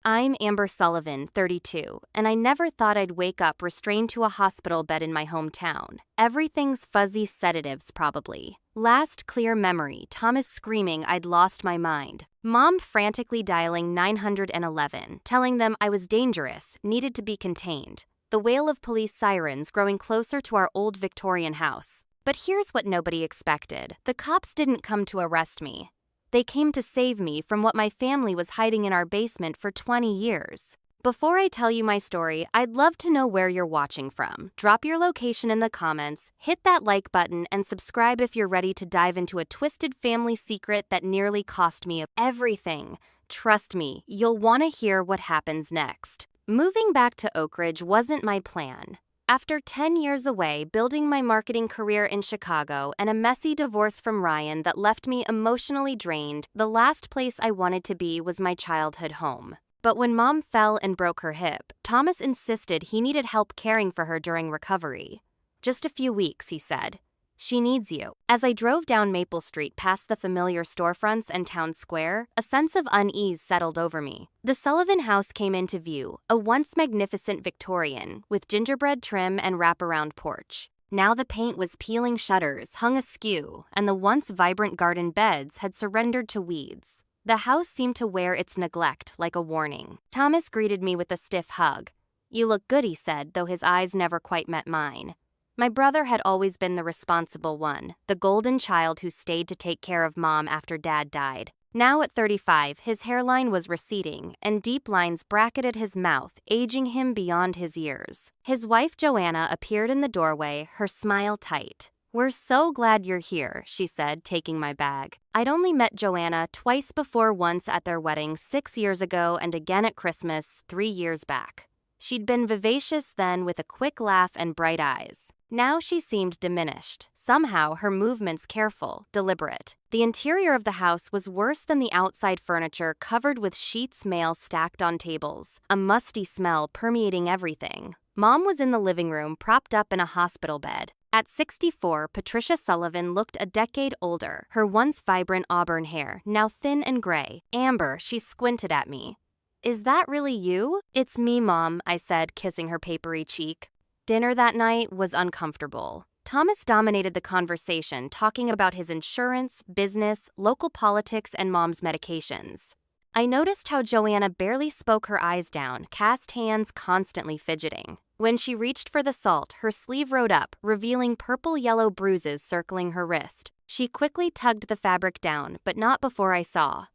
I'm Amber Sullivan, 32, and I never thought I'd wake up restrained to a hospital bed in my hometown. Everything's fuzzy sedatives, probably. Last clear memory, Thomas screaming I'd lost my mind. Mom frantically dialing 911, telling them I was dangerous, needed to be contained. The wail of police sirens growing closer to our old Victorian house. But here's what nobody expected. The cops didn't come to arrest me. They came to save me from what my family was hiding in our basement for 20 years. Before I tell you my story, I'd love to know where you're watching from. Drop your location in the comments, hit that like button, and subscribe if you're ready to dive into a twisted family secret that nearly cost me everything. Trust me, you'll want to hear what happens next. Moving back to Oak Ridge wasn't my plan. After 10 years away, building my marketing career in Chicago, and a messy divorce from Ryan that left me emotionally drained, the last place I wanted to be was my childhood home. But when Mom fell and broke her hip, Thomas insisted he needed help caring for her during recovery. "Just a few weeks," he said. "She needs you." As I drove down Maple Street past the familiar storefronts and town square, a sense of unease settled over me. The Sullivan house came into view, a once magnificent Victorian, with gingerbread trim and wraparound porch. Now the paint was peeling shutters, hung askew, and the once vibrant garden beds had surrendered to weeds. The house seemed to wear its neglect like a warning. Thomas greeted me with a stiff hug. "You look good," he said, though his eyes never quite met mine. My brother had always been the responsible one, the golden child who stayed to take care of Mom after Dad died. Now at 35, his hairline was receding, and deep lines bracketed his mouth, aging him beyond his years. His wife Joanna appeared in the doorway, her smile tight. "We're so glad you're here," she said, taking my bag. I'd only met Joanna twice before, once at their wedding 6 years ago and again at Christmas 3 years back. She'd been vivacious then, with a quick laugh and bright eyes. Now she seemed diminished, somehow her movements careful, deliberate. The interior of the house was worse than the outside furniture, covered with sheets mail stacked on tables, a musty smell permeating everything. Mom was in the living room, propped up in a hospital bed. At 64, Patricia Sullivan looked a decade older, her once vibrant auburn hair now thin and gray. "Amber," she squinted at me. "Is that really you?" "It's me, Mom," I said, kissing her papery cheek. Dinner that night was uncomfortable. Thomas dominated the conversation, talking about his insurance, business, local politics, and Mom's medications. I noticed how Joanna barely spoke, her eyes down, cast hands constantly fidgeting. When she reached for the salt, her sleeve rode up, revealing purple-yellow bruises circling her wrist. She quickly tugged the fabric down, but not before I saw.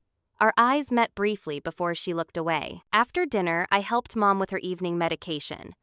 Our eyes met briefly before she looked away. After dinner, I helped Mom with her evening medication.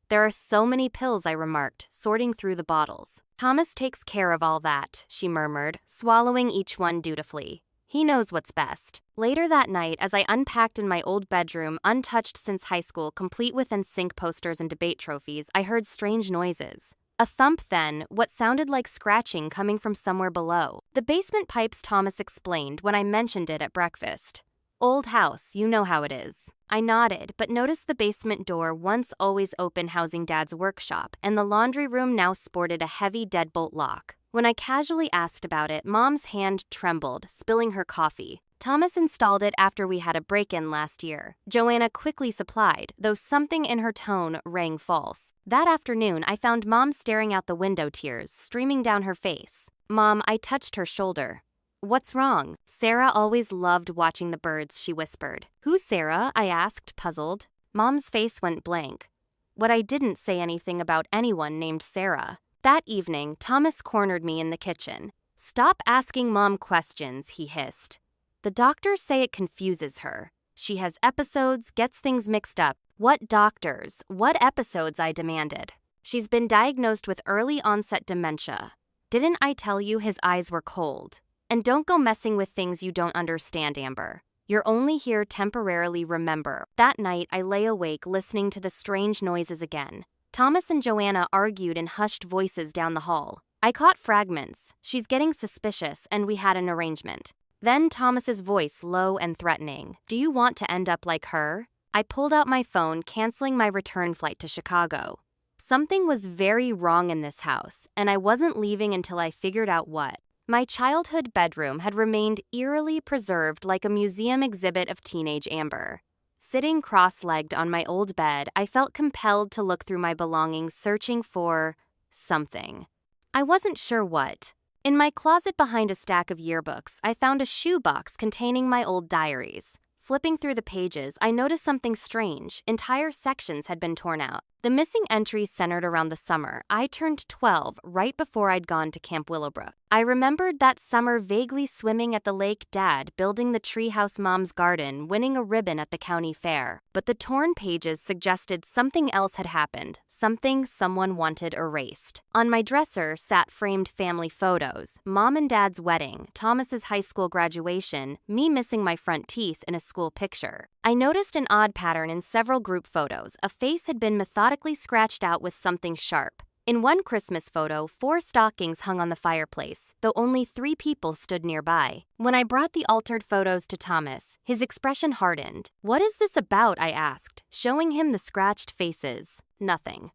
"There are so many pills," I remarked, sorting through the bottles. "Thomas takes care of all that," she murmured, swallowing each one dutifully. "He knows what's best." Later that night, as I unpacked in my old bedroom, untouched since high school, complete with NSYNC posters and debate trophies, I heard strange noises. A thump, then, what sounded like scratching coming from somewhere below. "The basement pipes," Thomas explained when I mentioned it at breakfast. "Old house, you know how it is." I nodded, but noticed the basement door, once always open, housing Dad's workshop, and the laundry room now sported a heavy deadbolt lock. When I casually asked about it, Mom's hand trembled, spilling her coffee. "Thomas installed it after we had a break-in last year," Joanna quickly supplied, though something in her tone rang false. That afternoon, I found Mom staring out the window, tears streaming down her face. "Mom," I touched her shoulder. "What's wrong?" "Sarah always loved watching the birds," she whispered. "Who's Sarah?" I asked, puzzled. Mom's face went blank. What I didn't say anything about anyone named Sarah. That evening, Thomas cornered me in the kitchen. "Stop asking Mom questions," he hissed. "The doctors say it confuses her. She has episodes, gets things mixed up." "What doctors? What episodes?" I demanded. "She's been diagnosed with early onset dementia." "Didn't I tell you?" His eyes were cold. "And don't go messing with things you don't understand, Amber. You're only here temporarily, remember." That night, I lay awake listening to the strange noises again. Thomas and Joanna argued in hushed voices down the hall. I caught fragments. "She's getting suspicious, and we had an arrangement." Then Thomas's voice, low and threatening. "Do you want to end up like her?" I pulled out my phone, canceling my return flight to Chicago. Something was very wrong in this house, and I wasn't leaving until I figured out what. My childhood bedroom had remained eerily preserved, like a museum exhibit of teenage Amber. Sitting cross-legged on my old bed, I felt compelled to look through my belongings, searching for something. I wasn't sure what. In my closet behind a stack of yearbooks, I found a shoebox containing my old diaries. Flipping through the pages, I noticed something strange. Entire sections had been torn out. The missing entries centered around the summer. I turned 12 right before I'd gone to Camp Willowbrook. I remembered that summer vaguely swimming at the lake, Dad building the treehouse, Mom's garden, winning a ribbon at the county fair. But the torn pages suggested something else had happened, something someone wanted erased. On my dresser sat framed family photos: Mom and Dad's wedding, Thomas's high school graduation, me missing my front teeth in a school picture. I noticed an odd pattern in several group photos. A face had been methodically scratched out with something sharp. In one Christmas photo, 4 stockings hung on the fireplace, though only 3 people stood nearby. When I brought the altered photos to Thomas, his expression hardened. "What is this about?" I asked, showing him the scratched faces. "Nothing.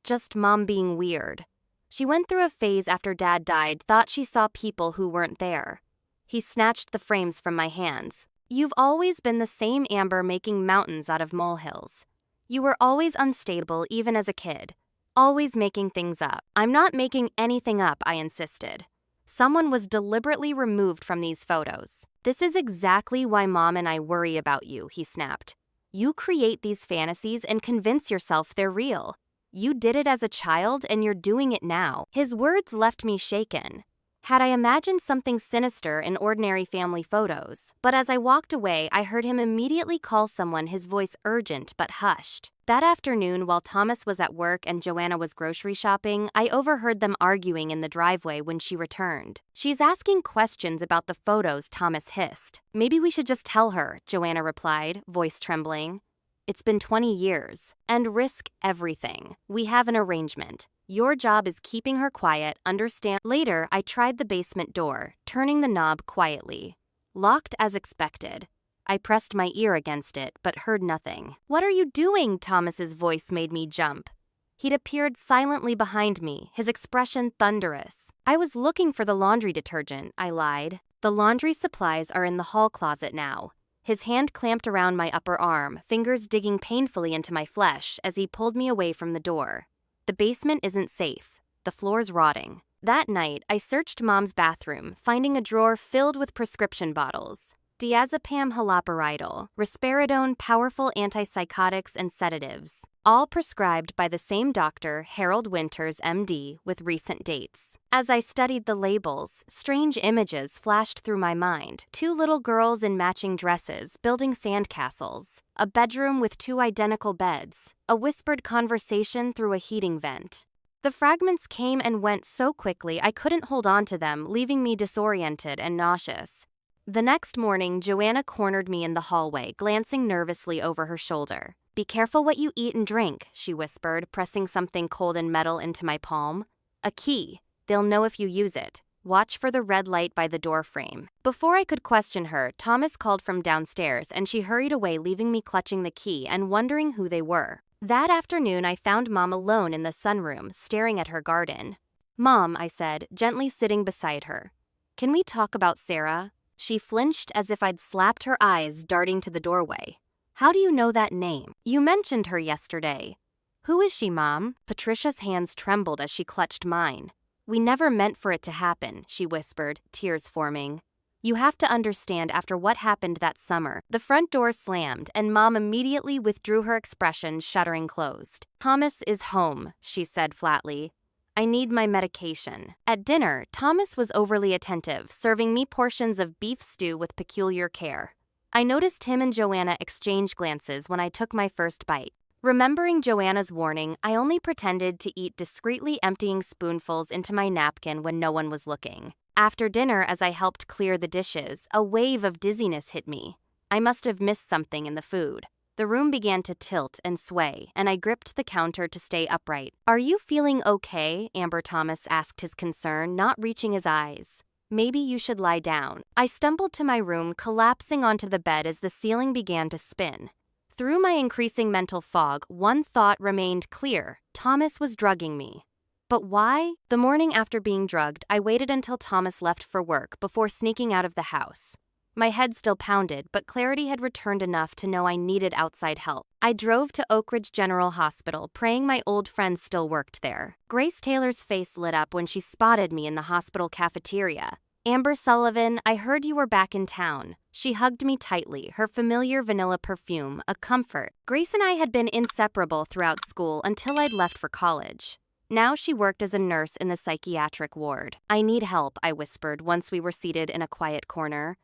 Just Mom being weird. She went through a phase after Dad died, thought she saw people who weren't there." He snatched the frames from my hands. "You've always been the same Amber, making mountains out of molehills. You were always unstable, even as a kid. Always making things up." "I'm not making anything up," I insisted. "Someone was deliberately removed from these photos. This is exactly why Mom and I worry about you," he snapped. "You create these fantasies and convince yourself they're real. You did it as a child and you're doing it now." His words left me shaken. Had I imagined something sinister in ordinary family photos? But as I walked away, I heard him immediately call someone, his voice urgent but hushed. That afternoon, while Thomas was at work and Joanna was grocery shopping, I overheard them arguing in the driveway when she returned. "She's asking questions about the photos," Thomas hissed. "Maybe we should just tell her," Joanna replied, voice trembling. "It's been 20 years. And risk everything. We have an arrangement. Your job is keeping her quiet, understand?" Later, I tried the basement door, turning the knob quietly. Locked as expected. I pressed my ear against it, but heard nothing. "What are you doing?" Thomas's voice made me jump. He'd appeared silently behind me, his expression thunderous. "I was looking for the laundry detergent," I lied. "The laundry supplies are in the hall closet now." His hand clamped around my upper arm, fingers digging painfully into my flesh as he pulled me away from the door. "The basement isn't safe. The floor's rotting." That night, I searched Mom's bathroom, finding a drawer filled with prescription bottles. Diazepam, haloperidol, risperidone, powerful antipsychotics and sedatives, all prescribed by the same doctor, Harold Winters, MD, with recent dates. As I studied the labels, strange images flashed through my mind. 2 little girls in matching dresses, building sandcastles. A bedroom with 2 identical beds. A whispered conversation through a heating vent. The fragments came and went so quickly I couldn't hold on to them, leaving me disoriented and nauseous. The next morning, Joanna cornered me in the hallway, glancing nervously over her shoulder. "Be careful what you eat and drink," she whispered, pressing something cold and metal into my palm. "A key. They'll know if you use it. Watch for the red light by the door frame." Before I could question her, Thomas called from downstairs, and she hurried away, leaving me clutching the key and wondering who they were. That afternoon, I found Mom alone in the sunroom, staring at her garden. "Mom," I said, gently sitting beside her. "Can we talk about Sarah?" She flinched as if I'd slapped her, eyes darting to the doorway. "How do you know that name? You mentioned her yesterday." "Who is she, Mom?" Patricia's hands trembled as she clutched mine. "We never meant for it to happen," she whispered, tears forming. "You have to understand, after what happened that summer." The front door slammed, and Mom immediately withdrew, her expression shuddering closed. "Thomas is home," she said flatly. "I need my medication." At dinner, Thomas was overly attentive, serving me portions of beef stew with peculiar care. I noticed him and Joanna exchange glances when I took my first bite. Remembering Joanna's warning, I only pretended to eat discreetly, emptying spoonfuls into my napkin when no one was looking. After dinner, as I helped clear the dishes, a wave of dizziness hit me. I must have missed something in the food. The room began to tilt and sway, and I gripped the counter to stay upright. "Are you feeling okay?" Amber Thomas asked, his concern not reaching his eyes. "Maybe you should lie down." I stumbled to my room, collapsing onto the bed as the ceiling began to spin. Through my increasing mental fog, one thought remained clear: Thomas was drugging me. But why? The morning after being drugged, I waited until Thomas left for work before sneaking out of the house. My head still pounded, but clarity had returned enough to know I needed outside help. I drove to Oak Ridge General Hospital, praying my old friend still worked there. Grace Taylor's face lit up when she spotted me in the hospital cafeteria. "Amber Sullivan, I heard you were back in town." She hugged me tightly, her familiar vanilla perfume, a comfort. Grace and I had been inseparable throughout school until I'd left for college. Now she worked as a nurse in the psychiatric ward. "I need help," I whispered once we were seated in a quiet corner.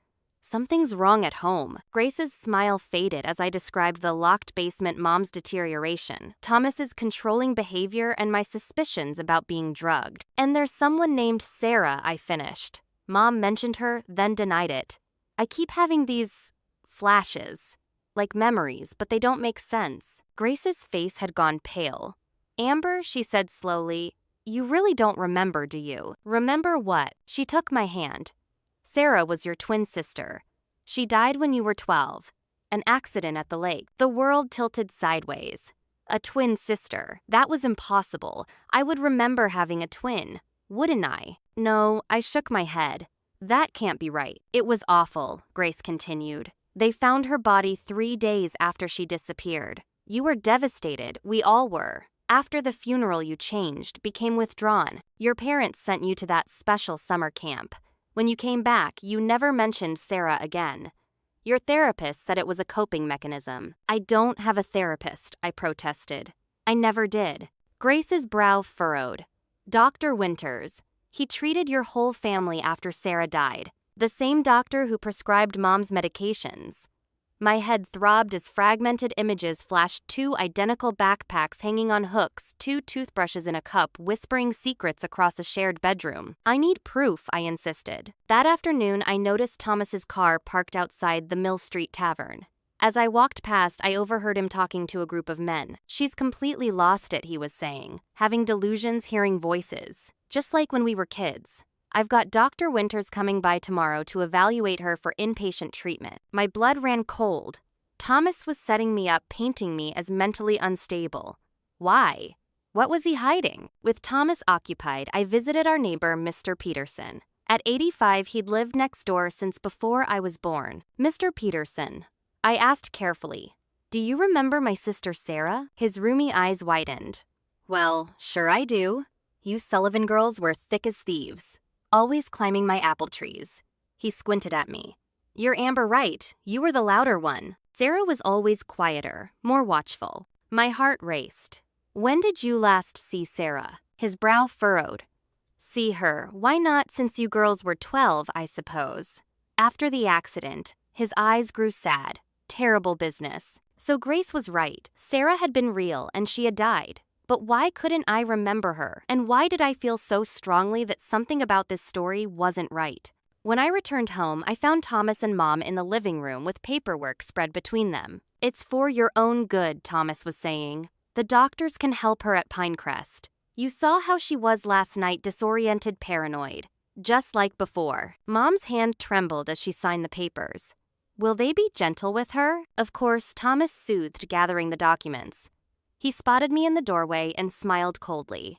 "Something's wrong at home." Grace's smile faded as I described the locked basement, Mom's deterioration, Thomas's controlling behavior, and my suspicions about being drugged. "And there's someone named Sarah," I finished. "Mom mentioned her, then denied it. I keep having these flashes, like memories, but they don't make sense." Grace's face had gone pale. "Amber," she said slowly, "you really don't remember, do you?" "Remember what?" She took my hand. "Sarah was your twin sister. She died when you were 12. An accident at the lake." The world tilted sideways. A twin sister. That was impossible. I would remember having a twin, wouldn't I? No, I shook my head. "That can't be right." "It was awful," Grace continued. "They found her body 3 days after she disappeared. You were devastated, we all were. After the funeral you changed, became withdrawn. Your parents sent you to that special summer camp. When you came back, you never mentioned Sarah again. Your therapist said it was a coping mechanism." "I don't have a therapist," I protested. "I never did." Grace's brow furrowed. "Dr. Winters. He treated your whole family after Sarah died. The same doctor who prescribed Mom's medications." My head throbbed as fragmented images flashed: 2 identical backpacks hanging on hooks, 2 toothbrushes in a cup, whispering secrets across a shared bedroom. "I need proof," I insisted. That afternoon, I noticed Thomas's car parked outside the Mill Street Tavern. As I walked past, I overheard him talking to a group of men. "She's completely lost it," he was saying. "Having delusions, hearing voices. Just like when we were kids. I've got Dr. Winters coming by tomorrow to evaluate her for inpatient treatment." My blood ran cold. Thomas was setting me up, painting me as mentally unstable. Why? What was he hiding? With Thomas occupied, I visited our neighbor, Mr. Peterson. At 85, he'd lived next door since before I was born. "Mr. Peterson," I asked carefully, "do you remember my sister Sarah?" His roomy eyes widened. "Well, sure I do. You Sullivan girls were thick as thieves. Always climbing my apple trees." He squinted at me. "You're Amber right. You were the louder one. Sarah was always quieter, more watchful." My heart raced. "When did you last see Sarah?" His brow furrowed. "See her. Why not since you girls were 12, I suppose." After the accident, his eyes grew sad. Terrible business. So Grace was right. Sarah had been real and she had died. But why couldn't I remember her? And why did I feel so strongly that something about this story wasn't right? When I returned home, I found Thomas and Mom in the living room with paperwork spread between them. "It's for your own good," Thomas was saying. "The doctors can help her at Pinecrest. You saw how she was last night, disoriented, paranoid. Just like before." Mom's hand trembled as she signed the papers. "Will they be gentle with her?" Of course, Thomas soothed, gathering the documents. He spotted me in the doorway and smiled coldly.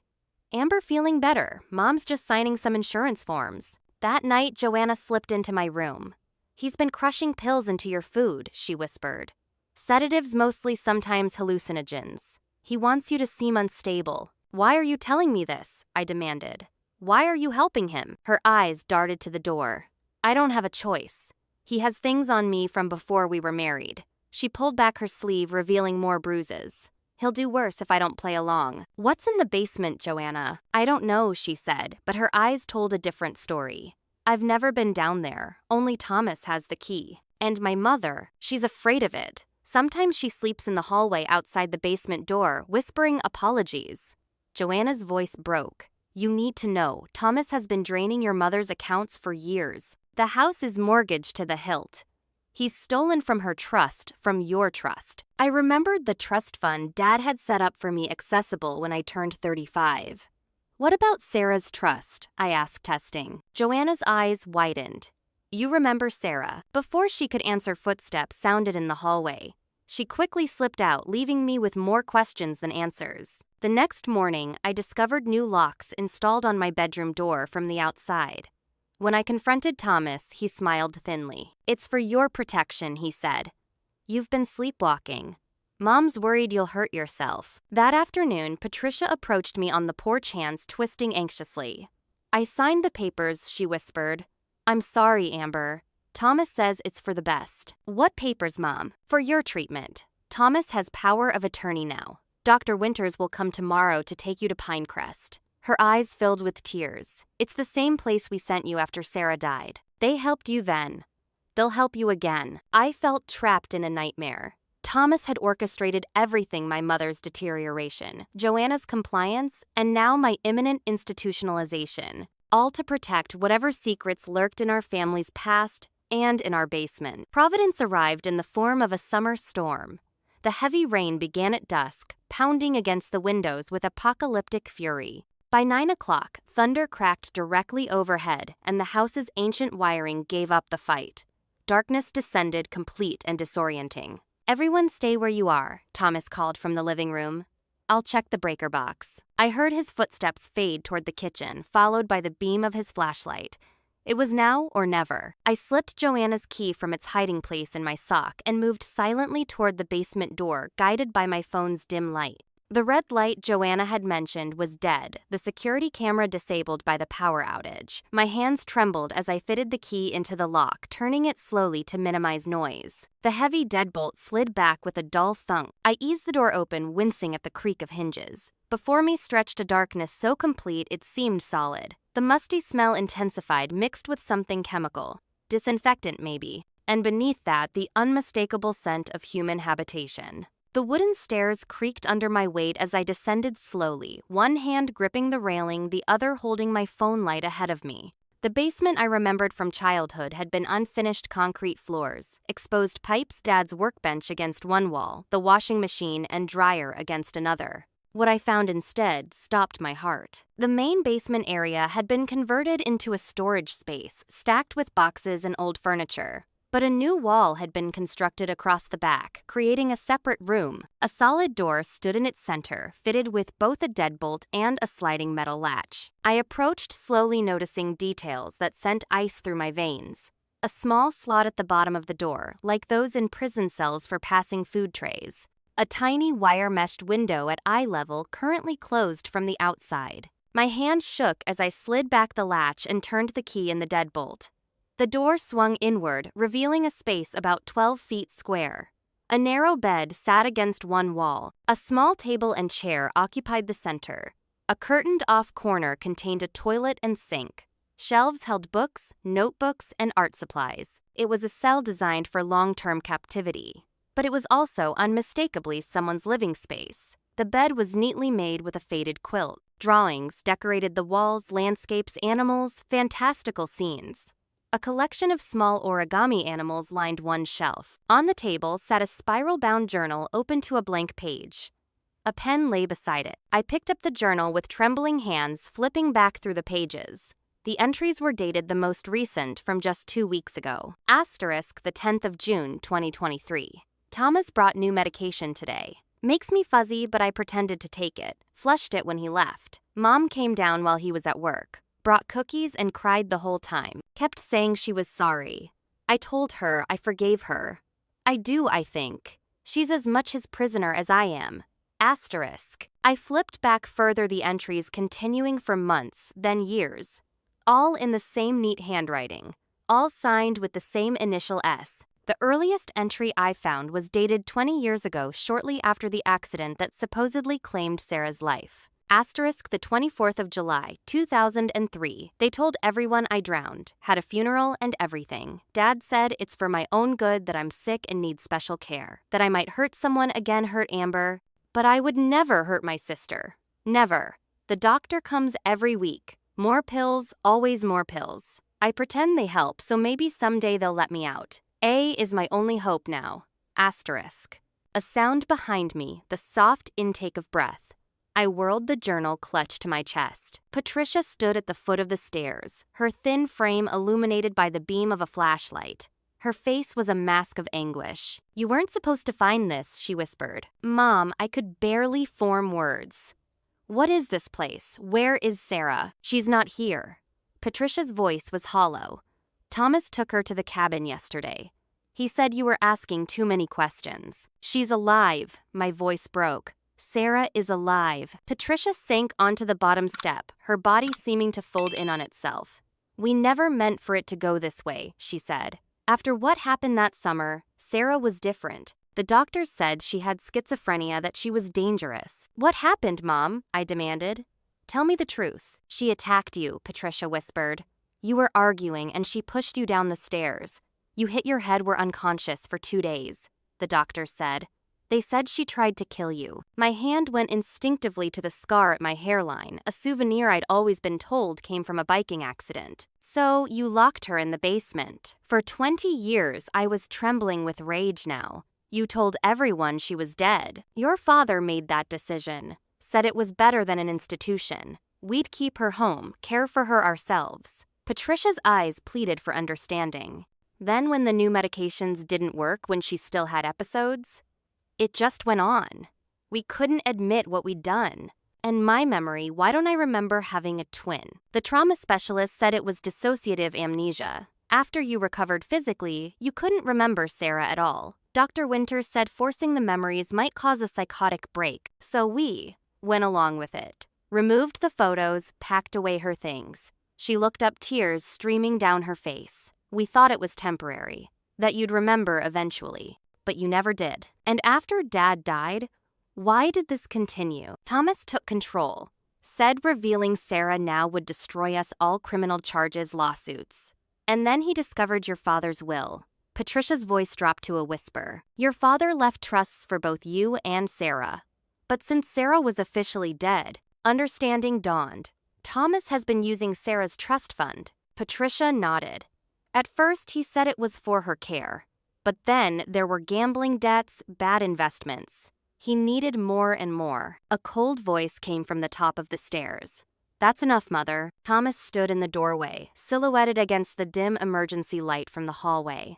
"Amber feeling better. Mom's just signing some insurance forms." That night, Joanna slipped into my room. "He's been crushing pills into your food," she whispered. "Sedatives mostly, sometimes hallucinogens. He wants you to seem unstable." "Why are you telling me this?" I demanded. "Why are you helping him?" Her eyes darted to the door. "I don't have a choice. He has things on me from before we were married." She pulled back her sleeve, revealing more bruises. "He'll do worse if I don't play along." "What's in the basement, Joanna?" "I don't know," she said, but her eyes told a different story. "I've never been down there. Only Thomas has the key. And my mother, she's afraid of it. Sometimes she sleeps in the hallway outside the basement door, whispering apologies." Joanna's voice broke. "You need to know, Thomas has been draining your mother's accounts for years. The house is mortgaged to the hilt. He's stolen from her trust, from your trust." I remembered the trust fund Dad had set up for me accessible when I turned 35. "What about Sarah's trust?" I asked, testing. Joanna's eyes widened. "You remember Sarah." Before she could answer, footsteps sounded in the hallway. She quickly slipped out, leaving me with more questions than answers. The next morning, I discovered new locks installed on my bedroom door from the outside. When I confronted Thomas, he smiled thinly. "It's for your protection," he said. "You've been sleepwalking. Mom's worried you'll hurt yourself." That afternoon, Patricia approached me on the porch, hands twisting anxiously. "I signed the papers," she whispered. "I'm sorry, Amber. Thomas says it's for the best." "What papers, Mom?" "For your treatment. Thomas has power of attorney now. Dr. Winters will come tomorrow to take you to Pinecrest." Her eyes filled with tears. "It's the same place we sent you after Sarah died. They helped you then. They'll help you again." I felt trapped in a nightmare. Thomas had orchestrated everything: my mother's deterioration, Joanna's compliance, and now my imminent institutionalization, all to protect whatever secrets lurked in our family's past and in our basement. Providence arrived in the form of a summer storm. The heavy rain began at dusk, pounding against the windows with apocalyptic fury. By 9 o'clock, thunder cracked directly overhead, and the house's ancient wiring gave up the fight. Darkness descended, complete and disorienting. "Everyone stay where you are," Thomas called from the living room. "I'll check the breaker box." I heard his footsteps fade toward the kitchen, followed by the beam of his flashlight. It was now or never. I slipped Joanna's key from its hiding place in my sock and moved silently toward the basement door, guided by my phone's dim light. The red light Joanna had mentioned was dead, the security camera disabled by the power outage. My hands trembled as I fitted the key into the lock, turning it slowly to minimize noise. The heavy deadbolt slid back with a dull thunk. I eased the door open, wincing at the creak of hinges. Before me stretched a darkness so complete it seemed solid. The musty smell intensified, mixed with something chemical. Disinfectant, maybe. And beneath that, the unmistakable scent of human habitation. The wooden stairs creaked under my weight as I descended slowly, one hand gripping the railing, the other holding my phone light ahead of me. The basement I remembered from childhood had been unfinished concrete floors, exposed pipes, Dad's workbench against one wall, the washing machine and dryer against another. What I found instead stopped my heart. The main basement area had been converted into a storage space, stacked with boxes and old furniture. But a new wall had been constructed across the back, creating a separate room. A solid door stood in its center, fitted with both a deadbolt and a sliding metal latch. I approached slowly, noticing details that sent ice through my veins. A small slot at the bottom of the door, like those in prison cells for passing food trays. A tiny wire-meshed window at eye level, currently closed from the outside. My hand shook as I slid back the latch and turned the key in the deadbolt. The door swung inward, revealing a space about 12 feet square. A narrow bed sat against one wall. A small table and chair occupied the center. A curtained-off corner contained a toilet and sink. Shelves held books, notebooks, and art supplies. It was a cell designed for long-term captivity. But it was also unmistakably someone's living space. The bed was neatly made with a faded quilt. Drawings decorated the walls, landscapes, animals, fantastical scenes. A collection of small origami animals lined one shelf. On the table sat a spiral-bound journal open to a blank page. A pen lay beside it. I picked up the journal with trembling hands, flipping back through the pages. The entries were dated the most recent, from just 2 weeks ago. Asterisk, the 10th of June, 2023. Thomas brought new medication today. Makes me fuzzy, but I pretended to take it. Flushed it when he left. Mom came down while he was at work. Brought cookies and cried the whole time. Kept saying she was sorry. I told her I forgave her. I do, I think. She's as much his prisoner as I am. Asterisk. I flipped back further, the entries continuing for months, then years. All in the same neat handwriting. All signed with the same initial S. The earliest entry I found was dated 20 years ago, shortly after the accident that supposedly claimed Sarah's life. Asterisk, the 24th of July, 2003. They told everyone I drowned, had a funeral and everything. Dad said it's for my own good, that I'm sick and need special care. That I might hurt someone again, hurt Amber. But I would never hurt my sister. Never. The doctor comes every week. More pills, always more pills. I pretend they help, so maybe someday they'll let me out. A is my only hope now. Asterisk. A sound behind me, the soft intake of breath. I whirled the journal clutched to my chest. Patricia stood at the foot of the stairs, her thin frame illuminated by the beam of a flashlight. Her face was a mask of anguish. "You weren't supposed to find this," she whispered. "Mom," I could barely form words. "What is this place? Where is Sarah? She's not here." Patricia's voice was hollow. Thomas took her to the cabin yesterday. He said you were asking too many questions. She's alive, my voice broke. Sarah is alive. Patricia sank onto the bottom step, her body seeming to fold in on itself. We never meant for it to go this way, she said. After what happened that summer, Sarah was different. The doctors said she had schizophrenia, that she was dangerous. What happened, Mom? I demanded. Tell me the truth. She attacked you, Patricia whispered. You were arguing and she pushed you down the stairs. You hit your head, were unconscious for 2 days, the doctors said. They said she tried to kill you. My hand went instinctively to the scar at my hairline, a souvenir I'd always been told came from a biking accident. So you locked her in the basement. For 20 years, I was trembling with rage now. You told everyone she was dead. Your father made that decision, said it was better than an institution. We'd keep her home, care for her ourselves. Patricia's eyes pleaded for understanding. Then when the new medications didn't work, when she still had episodes, it just went on. We couldn't admit what we'd done. And my memory, why don't I remember having a twin? The trauma specialist said it was dissociative amnesia. After you recovered physically, you couldn't remember Sarah at all. Dr. Winters said forcing the memories might cause a psychotic break, so we went along with it. Removed the photos, packed away her things. She looked up, tears streaming down her face. We thought it was temporary, that you'd remember eventually, but you never did. And after Dad died, why did this continue? Thomas took control, said revealing Sarah now would destroy us all, criminal charges, lawsuits. And then he discovered your father's will. Patricia's voice dropped to a whisper. Your father left trusts for both you and Sarah. But since Sarah was officially dead, understanding dawned. Thomas has been using Sarah's trust fund. Patricia nodded. At first, he said it was for her care. But then there were gambling debts, bad investments. He needed more and more. A cold voice came from the top of the stairs. That's enough, Mother. Thomas stood in the doorway, silhouetted against the dim emergency light from the hallway.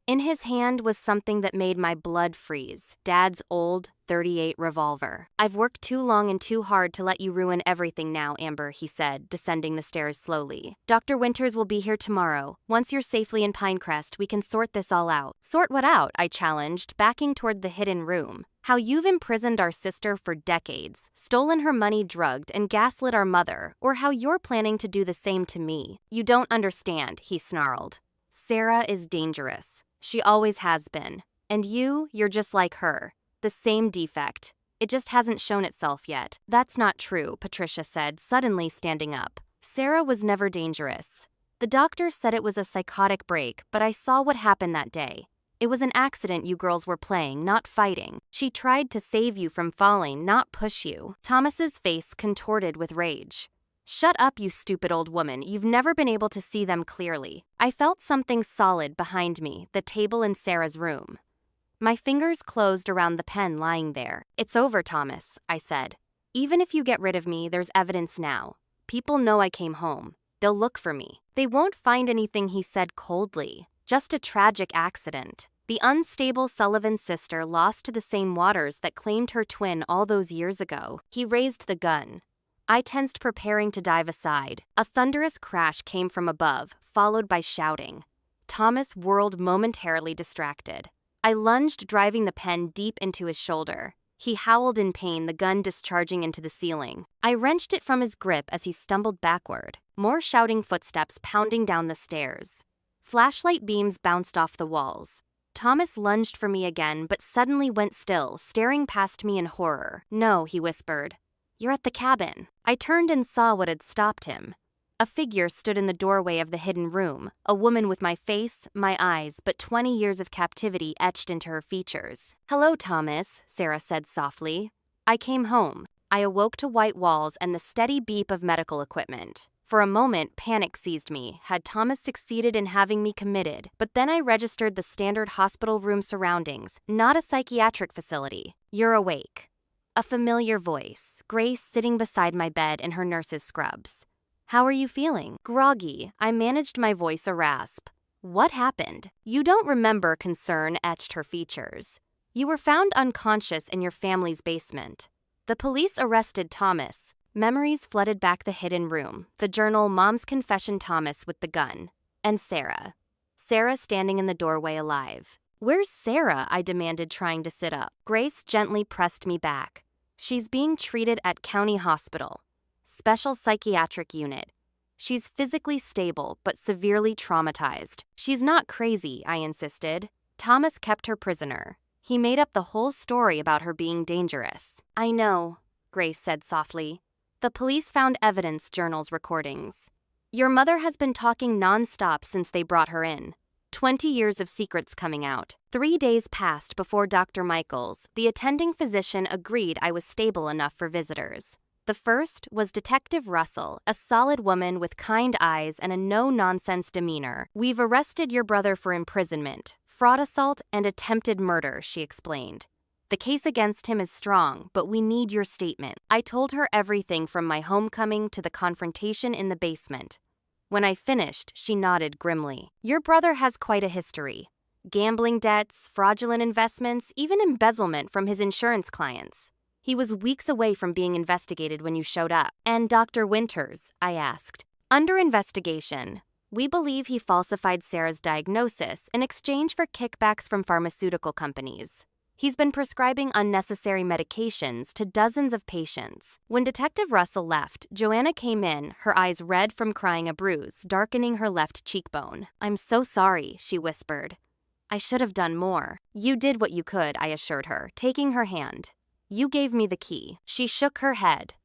In his hand was something that made my blood freeze. Dad's old .38 revolver. I've worked too long and too hard to let you ruin everything now, Amber, he said, descending the stairs slowly. Dr. Winters will be here tomorrow. Once you're safely in Pinecrest, we can sort this all out. Sort what out? I challenged, backing toward the hidden room. How you've imprisoned our sister for decades, stolen her money, drugged, and gaslit our mother, or how you're planning to do the same to me. You don't understand, he snarled. Sarah is dangerous. She always has been. And you're just like her. The same defect. It just hasn't shown itself yet. That's not true, Patricia said, suddenly standing up. Sarah was never dangerous. The doctor said it was a psychotic break, but I saw what happened that day. It was an accident you girls were playing, not fighting. She tried to save you from falling, not push you. Thomas's face contorted with rage. Shut up, you stupid old woman. You've never been able to see them clearly. I felt something solid behind me, the table in Sarah's room. My fingers closed around the pen lying there. It's over, Thomas, I said. Even if you get rid of me, there's evidence now. People know I came home. They'll look for me. They won't find anything, he said coldly. Just a tragic accident. The unstable Sullivan sister lost to the same waters that claimed her twin all those years ago. He raised the gun. I tensed, preparing to dive aside. A thunderous crash came from above, followed by shouting. Thomas whirled, momentarily distracted. I lunged, driving the pen deep into his shoulder. He howled in pain, the gun discharging into the ceiling. I wrenched it from his grip as he stumbled backward. More shouting footsteps pounding down the stairs. Flashlight beams bounced off the walls. Thomas lunged for me again, but suddenly went still, staring past me in horror. No, he whispered. You're at the cabin. I turned and saw what had stopped him. A figure stood in the doorway of the hidden room, a woman with my face, my eyes, but 20 years of captivity etched into her features. Hello, Thomas, Sarah said softly. I came home. I awoke to white walls and the steady beep of medical equipment. For a moment, panic seized me. Had Thomas succeeded in having me committed? But then I registered the standard hospital room surroundings, not a psychiatric facility. You're awake. A familiar voice, Grace sitting beside my bed in her nurse's scrubs. How are you feeling? Groggy. I managed my voice a rasp. What happened? You don't remember, concern etched her features. You were found unconscious in your family's basement. The police arrested Thomas. Memories flooded back the hidden room, the journal, Mom's confession, Thomas with the gun, and Sarah. Sarah standing in the doorway alive. "Where's Sarah?" I demanded, trying to sit up. Grace gently pressed me back. "She's being treated at County Hospital. Special psychiatric unit. She's physically stable but severely traumatized." "She's not crazy," I insisted. "Thomas kept her prisoner. He made up the whole story about her being dangerous." "I know," Grace said softly. "The police found evidence, journals, recordings. Your mother has been talking nonstop since they brought her in. 20 years of secrets coming out." 3 days passed before Dr. Michaels, the attending physician, agreed I was stable enough for visitors. The first was Detective Russell, a solid woman with kind eyes and a no-nonsense demeanor. "We've arrested your brother for imprisonment, fraud, assault, and attempted murder," she explained. "The case against him is strong, but we need your statement." I told her everything from my homecoming to the confrontation in the basement. When I finished, she nodded grimly. "Your brother has quite a history. Gambling debts, fraudulent investments, even embezzlement from his insurance clients. He was weeks away from being investigated when you showed up." "And Dr. Winters?" I asked. "Under investigation. We believe he falsified Sarah's diagnosis in exchange for kickbacks from pharmaceutical companies. He's been prescribing unnecessary medications to dozens of patients." When Detective Russell left, Joanna came in, her eyes red from crying, a bruise darkening her left cheekbone. "I'm so sorry," she whispered. "I should have done more." "You did what you could," I assured her, taking her hand. "You gave me the key." She shook her head.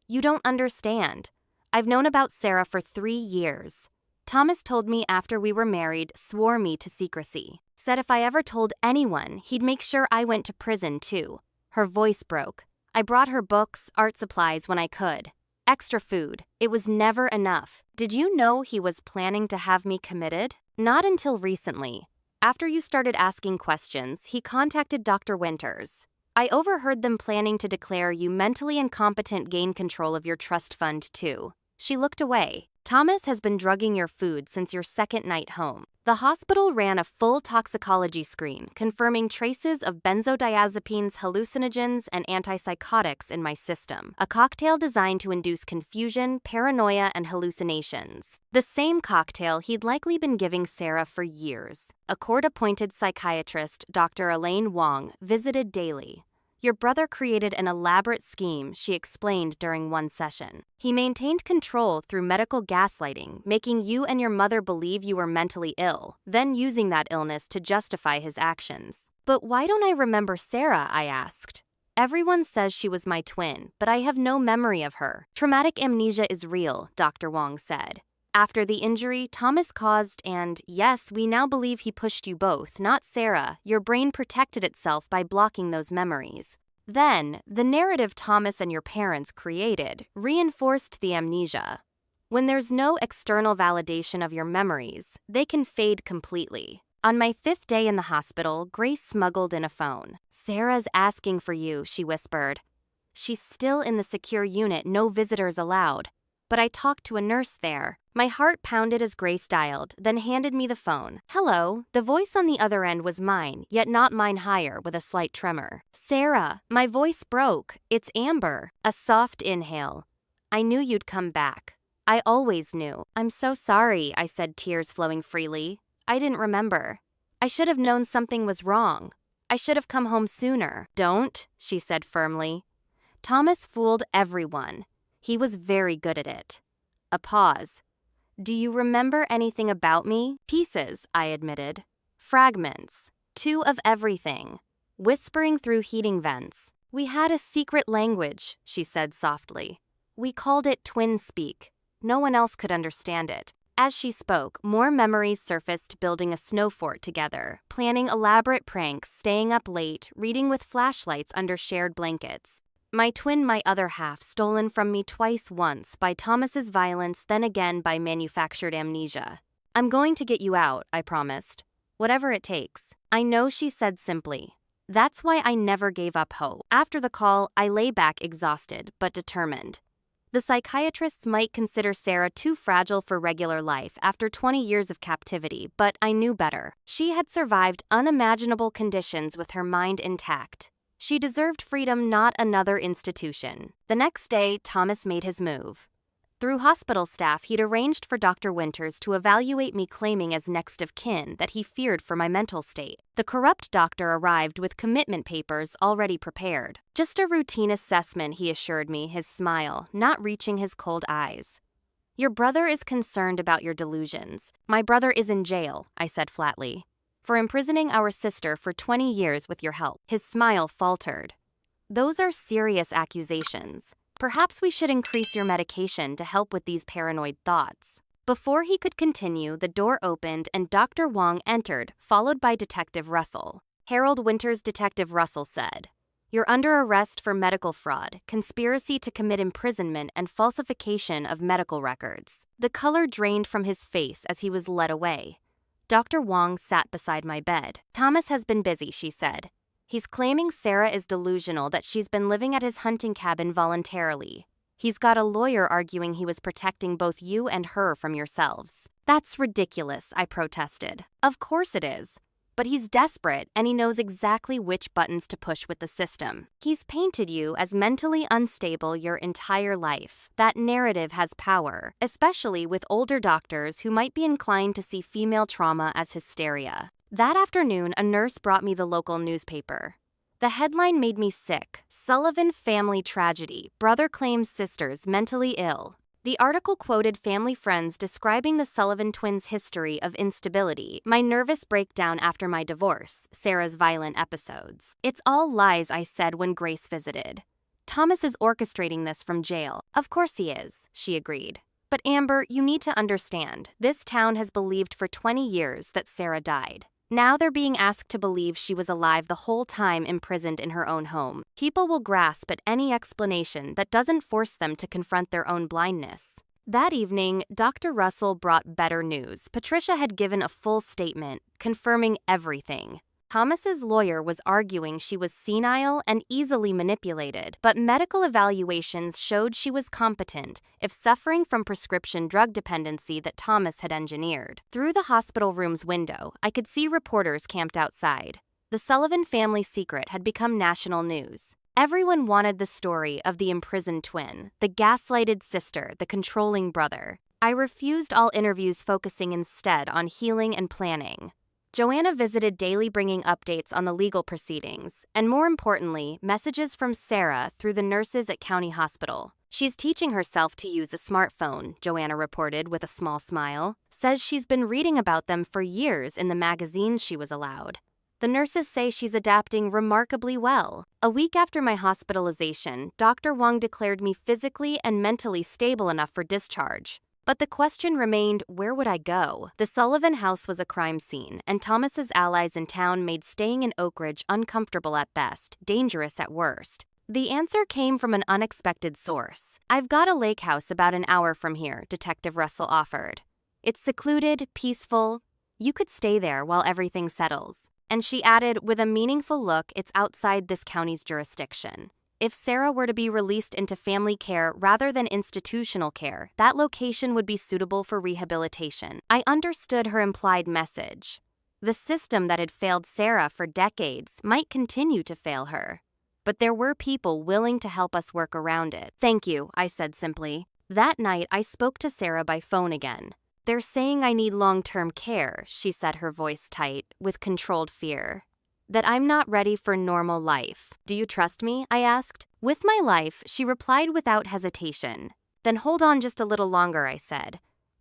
"You don't understand. I've known about Sarah for 3 years. Thomas told me after we were married, swore me to secrecy. Said if I ever told anyone, he'd make sure I went to prison too." Her voice broke. "I brought her books, art supplies when I could. Extra food. It was never enough." "Did you know he was planning to have me committed?" "Not until recently. After you started asking questions, he contacted Dr. Winters. I overheard them planning to declare you mentally incompetent, gain control of your trust fund too." She looked away. "Thomas has been drugging your food since your second night home. The hospital ran a full toxicology screen, confirming traces of benzodiazepines, hallucinogens, and antipsychotics in my system, a cocktail designed to induce confusion, paranoia, and hallucinations. The same cocktail he'd likely been giving Sarah for years." A court-appointed psychiatrist, Dr. Elaine Wong, visited daily. "Your brother created an elaborate scheme," she explained during one session. "He maintained control through medical gaslighting, making you and your mother believe you were mentally ill, then using that illness to justify his actions." "But why don't I remember Sarah?" I asked. "Everyone says she was my twin, but I have no memory of her." "Traumatic amnesia is real," Dr. Wong said. "After the injury Thomas caused, and yes, we now believe he pushed you both, not Sarah, your brain protected itself by blocking those memories. Then, the narrative Thomas and your parents created reinforced the amnesia. When there's no external validation of your memories, they can fade completely." On my 5th day in the hospital, Grace smuggled in a phone. "Sarah's asking for you," she whispered. "She's still in the secure unit, no visitors allowed. But I talked to a nurse there." My heart pounded as Grace dialed, then handed me the phone. "Hello." The voice on the other end was mine, yet not mine, higher, with a slight tremor. "Sarah." My voice broke. "It's Amber." A soft inhale. "I knew you'd come back. I always knew." "I'm so sorry," I said, tears flowing freely. "I didn't remember. I should have known something was wrong. I should have come home sooner." "Don't," she said firmly. "Thomas fooled everyone. He was very good at it." A pause. "Do you remember anything about me?" "Pieces," I admitted. "Fragments. 2 of everything. Whispering through heating vents. We had a secret language," she said softly. "We called it twin speak. No one else could understand it." As she spoke, more memories surfaced, building a snow fort together, planning elaborate pranks, staying up late, reading with flashlights under shared blankets. My twin, my other half, stolen from me twice, once by Thomas's violence, then again by manufactured amnesia. "I'm going to get you out," I promised. "Whatever it takes." "I know," she said simply. That's why I never gave up hope. After the call, I lay back exhausted, but determined. The psychiatrists might consider Sarah too fragile for regular life after 20 years of captivity, but I knew better. She had survived unimaginable conditions with her mind intact. She deserved freedom, not another institution. The next day, Thomas made his move. Through hospital staff, he'd arranged for Dr. Winters to evaluate me, claiming as next of kin that he feared for my mental state. The corrupt doctor arrived with commitment papers already prepared. Just a routine assessment, he assured me, his smile not reaching his cold eyes. Your brother is concerned about your delusions. My brother is in jail, I said flatly, for imprisoning our sister for 20 years with your help. His smile faltered. Those are serious accusations. Perhaps we should increase your medication to help with these paranoid thoughts. Before he could continue, the door opened and Dr. Wong entered, followed by Detective Russell. Harold Winters, Detective Russell said, "You're under arrest for medical fraud, conspiracy to commit imprisonment, and falsification of medical records." The color drained from his face as he was led away. Dr. Wong sat beside my bed. "Thomas has been busy," she said. "He's claiming Sarah is delusional, that she's been living at his hunting cabin voluntarily. He's got a lawyer arguing he was protecting both you and her from yourselves." "That's ridiculous," I protested. "Of course it is. But he's desperate, and he knows exactly which buttons to push with the system. He's painted you as mentally unstable your entire life. That narrative has power, especially with older doctors who might be inclined to see female trauma as hysteria." That afternoon, a nurse brought me the local newspaper. The headline made me sick. "Sullivan family tragedy. Brother claims sister's mentally ill." The article quoted family friends describing the Sullivan twins' history of instability, my nervous breakdown after my divorce, Sarah's violent episodes. "It's all lies," I said when Grace visited. "Thomas is orchestrating this from jail." "Of course he is," she agreed. "But Amber, you need to understand, this town has believed for 20 years that Sarah died. Now they're being asked to believe she was alive the whole time, imprisoned in her own home. People will grasp at any explanation that doesn't force them to confront their own blindness." That evening, Dr. Russell brought better news. Patricia had given a full statement, confirming everything. Thomas's lawyer was arguing she was senile and easily manipulated, but medical evaluations showed she was competent, if suffering from prescription drug dependency that Thomas had engineered. Through the hospital room's window, I could see reporters camped outside. The Sullivan family secret had become national news. Everyone wanted the story of the imprisoned twin, the gaslighted sister, the controlling brother. I refused all interviews, focusing instead on healing and planning. Joanna visited daily, bringing updates on the legal proceedings, and more importantly, messages from Sarah through the nurses at County Hospital. "She's teaching herself to use a smartphone," Joanna reported with a small smile. "Says she's been reading about them for years in the magazines she was allowed. The nurses say she's adapting remarkably well." A week after my hospitalization, Dr. Wong declared me physically and mentally stable enough for discharge. But the question remained, where would I go? The Sullivan house was a crime scene, and Thomas's allies in town made staying in Oak Ridge uncomfortable at best, dangerous at worst. The answer came from an unexpected source. "I've got a lake house about an hour from here," Detective Russell offered. "It's secluded, peaceful. You could stay there while everything settles." And she added with a meaningful look, "It's outside this county's jurisdiction. If Sarah were to be released into family care rather than institutional care, that location would be suitable for rehabilitation." I understood her implied message. The system that had failed Sarah for decades might continue to fail her. But there were people willing to help us work around it. "Thank you," I said simply. That night, I spoke to Sarah by phone again. "They're saying I need long-term care," she said, her voice tight, with controlled fear. "That I'm not ready for normal life. Do you trust me?" I asked. "With my life," she replied without hesitation. "Then hold on just a little longer," I said.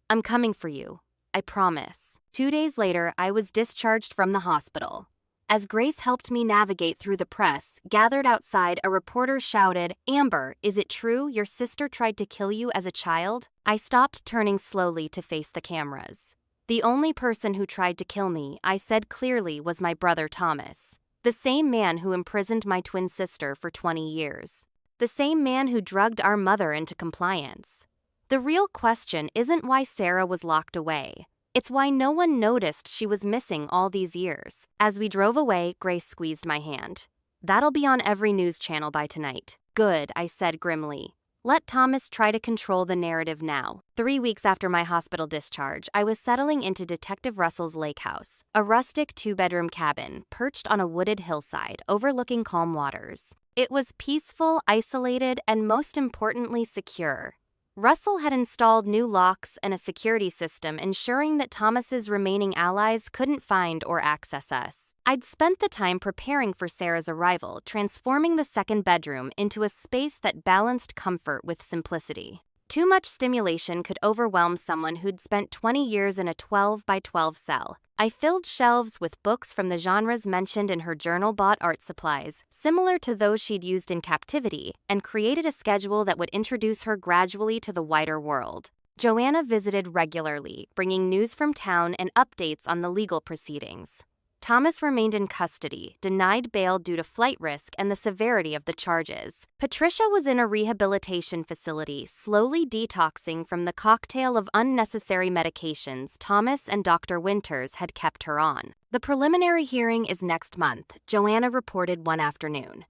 "I'm coming for you. I promise." 2 days later, I was discharged from the hospital. As Grace helped me navigate through the press, gathered outside, a reporter shouted, "Amber, is it true your sister tried to kill you as a child?" I stopped, turning slowly to face the cameras. "The only person who tried to kill me," I said clearly, "was my brother Thomas. The same man who imprisoned my twin sister for 20 years. The same man who drugged our mother into compliance. The real question isn't why Sarah was locked away. It's why no one noticed she was missing all these years." As we drove away, Grace squeezed my hand. "That'll be on every news channel by tonight." "Good," I said grimly. Let Thomas try to control the narrative now. 3 weeks after my hospital discharge, I was settling into Detective Russell's lake house, a rustic 2-bedroom cabin perched on a wooded hillside overlooking calm waters. It was peaceful, isolated, and most importantly, secure. Russell had installed new locks and a security system ensuring that Thomas's remaining allies couldn't find or access us. I'd spent the time preparing for Sarah's arrival, transforming the second bedroom into a space that balanced comfort with simplicity. Too much stimulation could overwhelm someone who'd spent 20 years in a 12 by 12 cell. I filled shelves with books from the genres mentioned in her journal-bought art supplies, similar to those she'd used in captivity, and created a schedule that would introduce her gradually to the wider world. Joanna visited regularly, bringing news from town and updates on the legal proceedings. Thomas remained in custody, denied bail due to flight risk and the severity of the charges. Patricia was in a rehabilitation facility, slowly detoxing from the cocktail of unnecessary medications Thomas and Dr. Winters had kept her on. The preliminary hearing is next month, Joanna reported one afternoon.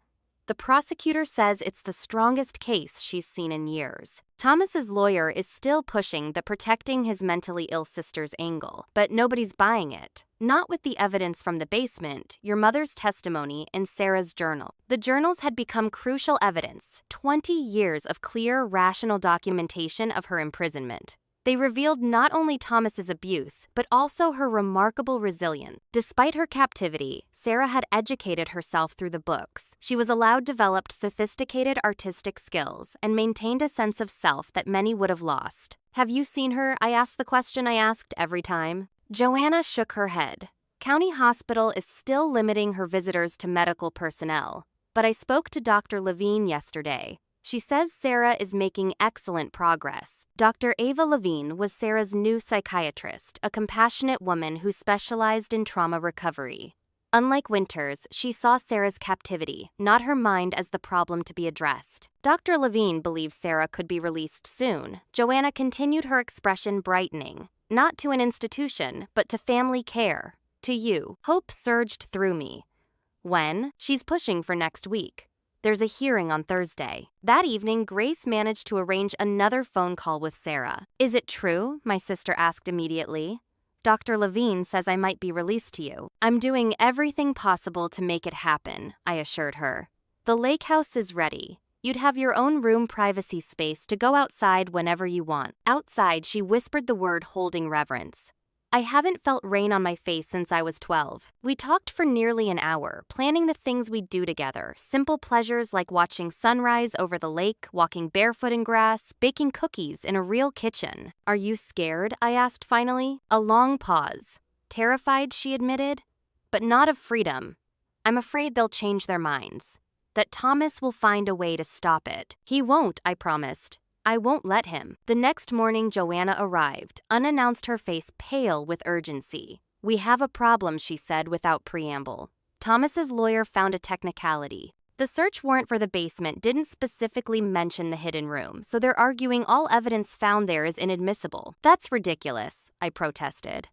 The prosecutor says it's the strongest case she's seen in years. Thomas's lawyer is still pushing the protecting his mentally ill sister's angle, but nobody's buying it. Not with the evidence from the basement, your mother's testimony, and Sarah's journal. The journals had become crucial evidence, 20 years of clear, rational documentation of her imprisonment. They revealed not only Thomas's abuse, but also her remarkable resilience. Despite her captivity, Sarah had educated herself through the books. She was allowed developed sophisticated artistic skills and maintained a sense of self that many would have lost. Have you seen her? I asked the question I asked every time. Joanna shook her head. County Hospital is still limiting her visitors to medical personnel, but I spoke to Dr. Levine yesterday. She says Sarah is making excellent progress. Dr. Ava Levine was Sarah's new psychiatrist, a compassionate woman who specialized in trauma recovery. Unlike Winters, she saw Sarah's captivity, not her mind, as the problem to be addressed. Dr. Levine believes Sarah could be released soon. Joanna continued, her expression brightening. Not to an institution, but to family care. To you. Hope surged through me. When? She's pushing for next week. There's a hearing on Thursday. That evening, Grace managed to arrange another phone call with Sarah. Is it true? My sister asked immediately. Dr. Levine says I might be released to you. I'm doing everything possible to make it happen, I assured her. The lake house is ready. You'd have your own room privacy space to go outside whenever you want. Outside, she whispered the word holding reverence. I haven't felt rain on my face since I was 12. We talked for nearly an hour, planning the things we'd do together. Simple pleasures like watching sunrise over the lake, walking barefoot in grass, baking cookies in a real kitchen. Are you scared? I asked finally. A long pause. Terrified, she admitted, but not of freedom. I'm afraid they'll change their minds. That Thomas will find a way to stop it. He won't, I promised. I won't let him. The next morning, Joanna arrived, unannounced, her face pale with urgency. We have a problem, she said without preamble. Thomas's lawyer found a technicality. The search warrant for the basement didn't specifically mention the hidden room, so they're arguing all evidence found there is inadmissible. That's ridiculous, I protested.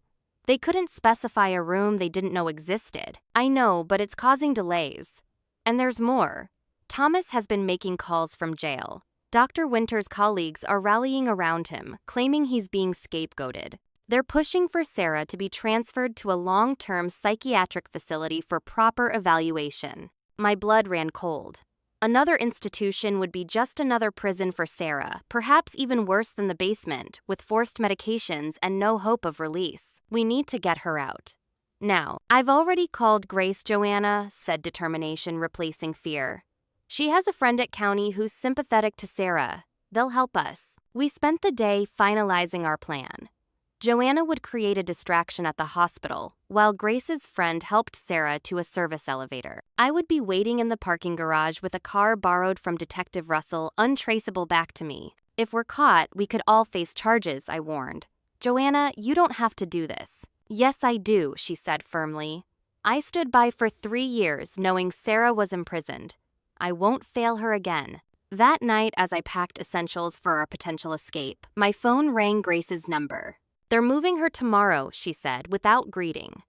They couldn't specify a room they didn't know existed. I know, but it's causing delays. And there's more. Thomas has been making calls from jail. Dr. Winters' colleagues are rallying around him, claiming he's being scapegoated. They're pushing for Sarah to be transferred to a long-term psychiatric facility for proper evaluation. My blood ran cold. Another institution would be just another prison for Sarah, perhaps even worse than the basement, with forced medications and no hope of release. We need to get her out. Now, I've already called Grace, Joanna, said determination replacing fear. She has a friend at County who's sympathetic to Sarah. They'll help us. We spent the day finalizing our plan. Joanna would create a distraction at the hospital, while Grace's friend helped Sarah to a service elevator. I would be waiting in the parking garage with a car borrowed from Detective Russell, untraceable back to me. If we're caught, we could all face charges, I warned. Joanna, you don't have to do this. Yes, I do, she said firmly. I stood by for 3 years knowing Sarah was imprisoned. I won't fail her again. That night, as I packed essentials for our potential escape, my phone rang Grace's number. They're moving her tomorrow, she said, without greeting.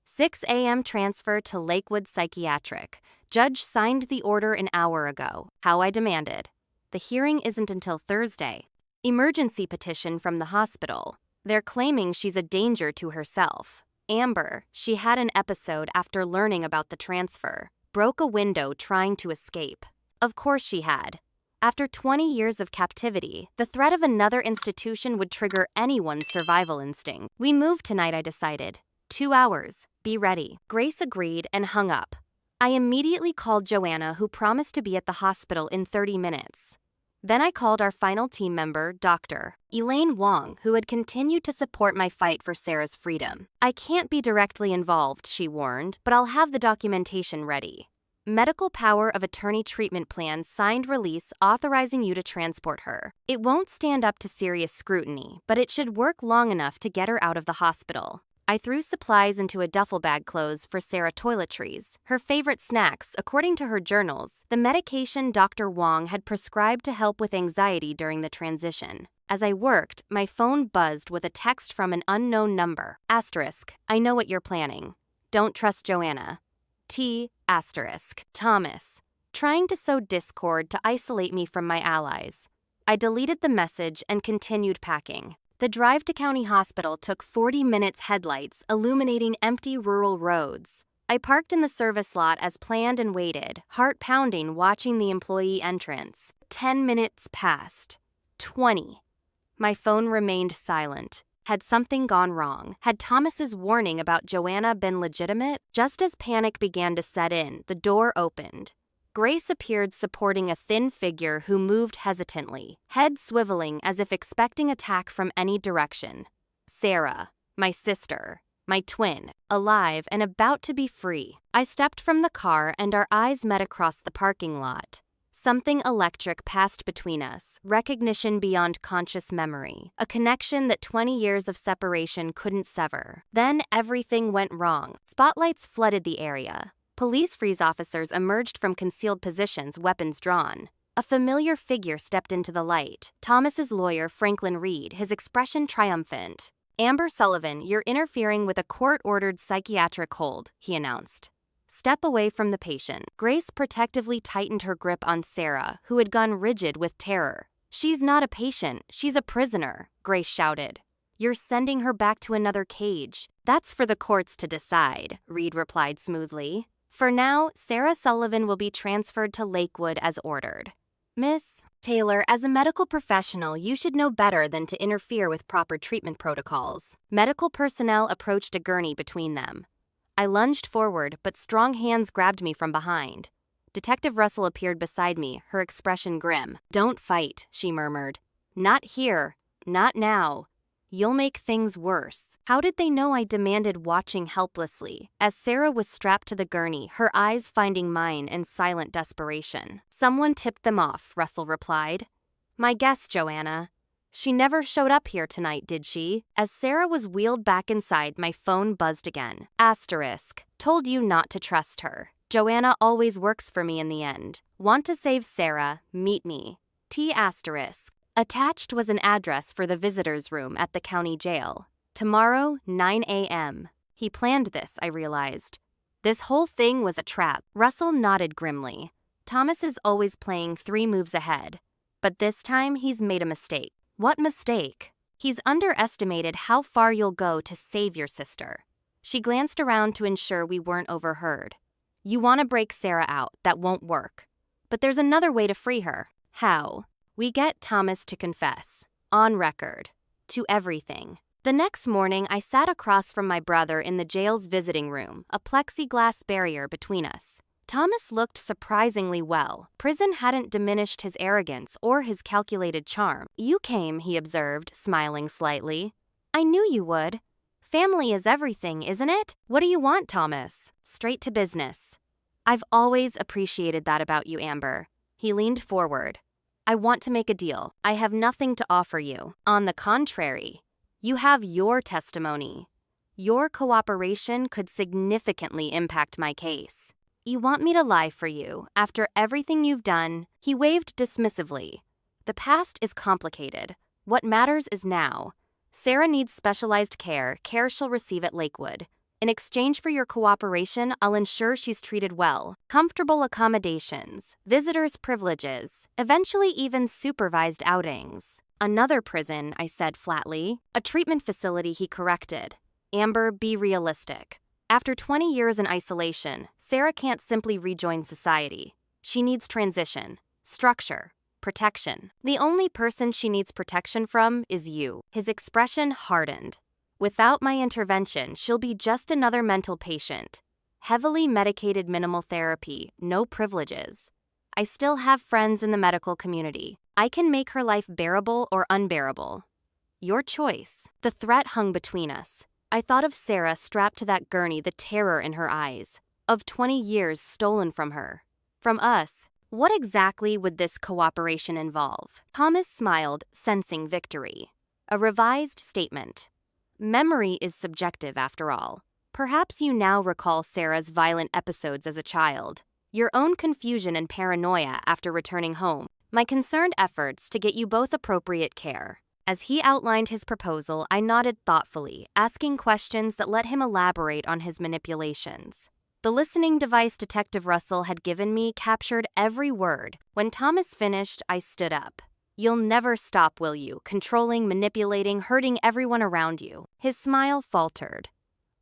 6 a.m. transfer to Lakewood Psychiatric. Judge signed the order an hour ago. How I demanded. The hearing isn't until Thursday. Emergency petition from the hospital. They're claiming she's a danger to herself. Amber, she had an episode after learning about the transfer. Broke a window trying to escape. Of course she had. After 20 years of captivity, the threat of another institution would trigger anyone's survival instinct. We move tonight, I decided. 2 hours. Be ready. Grace agreed and hung up. I immediately called Joanna, who promised to be at the hospital in 30 minutes. Then I called our final team member, Dr. Elaine Wong, who had continued to support my fight for Sarah's freedom. I can't be directly involved, she warned, but I'll have the documentation ready. Medical power of attorney treatment plan signed release authorizing you to transport her. It won't stand up to serious scrutiny, but it should work long enough to get her out of the hospital. I threw supplies into a duffel bag clothes for Sarah toiletries, her favorite snacks, according to her journals, the medication Dr. Wong had prescribed to help with anxiety during the transition. As I worked, my phone buzzed with a text from an unknown number. Asterisk, I know what you're planning. Don't trust Joanna. T. Asterisk. Thomas. Trying to sow discord to isolate me from my allies. I deleted the message and continued packing. The drive to County Hospital took 40 minutes headlights illuminating empty rural roads. I parked in the service lot as planned and waited, heart pounding watching the employee entrance. 10 minutes passed. 20. My phone remained silent. Had something gone wrong? Had Thomas's warning about Joanna been legitimate? Just as panic began to set in, the door opened. Grace appeared supporting a thin figure who moved hesitantly, head swiveling as if expecting attack from any direction. Sarah, my sister, my twin, alive and about to be free. I stepped from the car and our eyes met across the parking lot. Something electric passed between us, recognition beyond conscious memory, a connection that 20 years of separation couldn't sever. Then everything went wrong. Spotlights flooded the area. Police freeze officers emerged from concealed positions, weapons drawn. A familiar figure stepped into the light. Thomas's lawyer, Franklin Reed, his expression triumphant. Amber Sullivan, you're interfering with a court-ordered psychiatric hold, he announced. Step away from the patient. Grace protectively tightened her grip on Sarah, who had gone rigid with terror. She's not a patient, she's a prisoner, Grace shouted. You're sending her back to another cage. That's for the courts to decide, Reed replied smoothly. For now, Sarah Sullivan will be transferred to Lakewood as ordered. Miss Taylor, as a medical professional, you should know better than to interfere with proper treatment protocols. Medical personnel approached a gurney between them. I lunged forward, but strong hands grabbed me from behind. Detective Russell appeared beside me, her expression grim. Don't fight, she murmured. Not here. Not now. You'll make things worse. How did they know? I demanded, watching helplessly, as Sarah was strapped to the gurney, her eyes finding mine in silent desperation. Someone tipped them off, Russell replied. My guess, Joanna. She never showed up here tonight, did she? As Sarah was wheeled back inside, my phone buzzed again. Asterisk. Told you not to trust her. Joanna always works for me in the end. Want to save Sarah? Meet me. T asterisk. Attached was an address for the visitors' room at the county jail. Tomorrow, 9 a.m. He planned this, I realized. This whole thing was a trap. Russell nodded grimly. Thomas is always playing 3 moves ahead. But this time, he's made a mistake. What mistake? He's underestimated how far you'll go to save your sister. She glanced around to ensure we weren't overheard. You want to break Sarah out. That won't work. But there's another way to free her. How? We get Thomas to confess, on record, to everything. The next morning, I sat across from my brother in the jail's visiting room, a plexiglass barrier between us. Thomas looked surprisingly well. Prison hadn't diminished his arrogance or his calculated charm. You came, he observed, smiling slightly. I knew you would. Family is everything, isn't it? What do you want, Thomas? Straight to business. I've always appreciated that about you, Amber. He leaned forward. I want to make a deal. I have nothing to offer you. On the contrary, you have your testimony. Your cooperation could significantly impact my case. You want me to lie for you after everything you've done? He waved dismissively. The past is complicated. What matters is now. Sarah needs specialized care she'll receive at Lakewood. In exchange for your cooperation, I'll ensure she's treated well. Comfortable accommodations, visitors' privileges, eventually even supervised outings. Another prison, I said flatly. A treatment facility, he corrected. Amber, be realistic. After 20 years in isolation, Sarah can't simply rejoin society. She needs transition, structure, protection. The only person she needs protection from is you. His expression hardened. Without my intervention, she'll be just another mental patient. Heavily medicated, minimal therapy, no privileges. I still have friends in the medical community. I can make her life bearable or unbearable. Your choice. The threat hung between us. I thought of Sarah strapped to that gurney, the terror in her eyes. Of 20 years stolen from her. From us. What exactly would this cooperation involve? Thomas smiled, sensing victory. A revised statement. Memory is subjective after all. Perhaps you now recall Sarah's violent episodes as a child, your own confusion and paranoia after returning home, my concerned efforts to get you both appropriate care. As he outlined his proposal, I nodded thoughtfully, asking questions that let him elaborate on his manipulations. The listening device Detective Russell had given me captured every word. When Thomas finished, I stood up. You'll never stop, will you? Controlling, manipulating, hurting everyone around you. His smile faltered.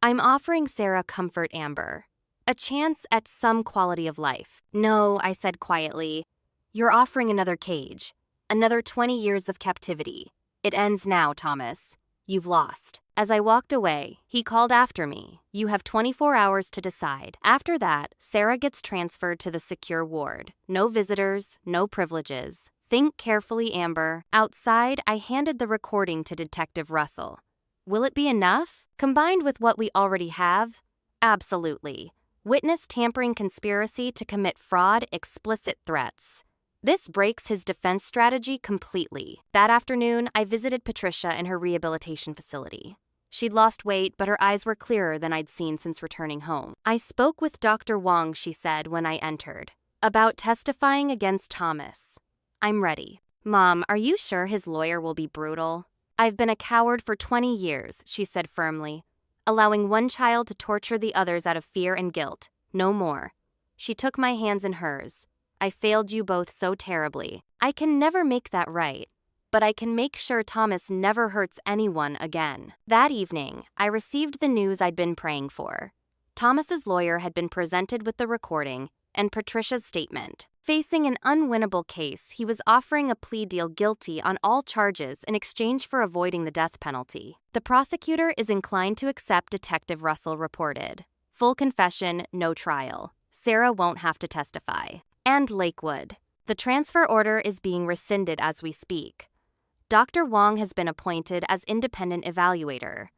I'm offering Sarah comfort, Amber. A chance at some quality of life. No, I said quietly. You're offering another cage. Another 20 years of captivity. It ends now, Thomas. You've lost. As I walked away, he called after me. You have 24 hours to decide. After that, Sarah gets transferred to the secure ward. No visitors, no privileges. Think carefully, Amber. Outside, I handed the recording to Detective Russell. Will it be enough? Combined with what we already have? Absolutely. Witness tampering conspiracy to commit fraud, explicit threats. This breaks his defense strategy completely. That afternoon, I visited Patricia in her rehabilitation facility. She'd lost weight, but her eyes were clearer than I'd seen since returning home. I spoke with Dr. Wong, she said when I entered, about testifying against Thomas. I'm ready. Mom, are you sure his lawyer will be brutal? I've been a coward for 20 years, she said firmly, allowing one child to torture the others out of fear and guilt. No more. She took my hands in hers. I failed you both so terribly. I can never make that right, but I can make sure Thomas never hurts anyone again. That evening, I received the news I'd been praying for. Thomas's lawyer had been presented with the recording and Patricia's statement. Facing an unwinnable case, he was offering a plea deal, guilty on all charges in exchange for avoiding the death penalty. The prosecutor is inclined to accept, Detective Russell reported. Full confession, no trial. Sarah won't have to testify. And Lakewood. The transfer order is being rescinded as we speak. Dr. Wong has been appointed as independent evaluator.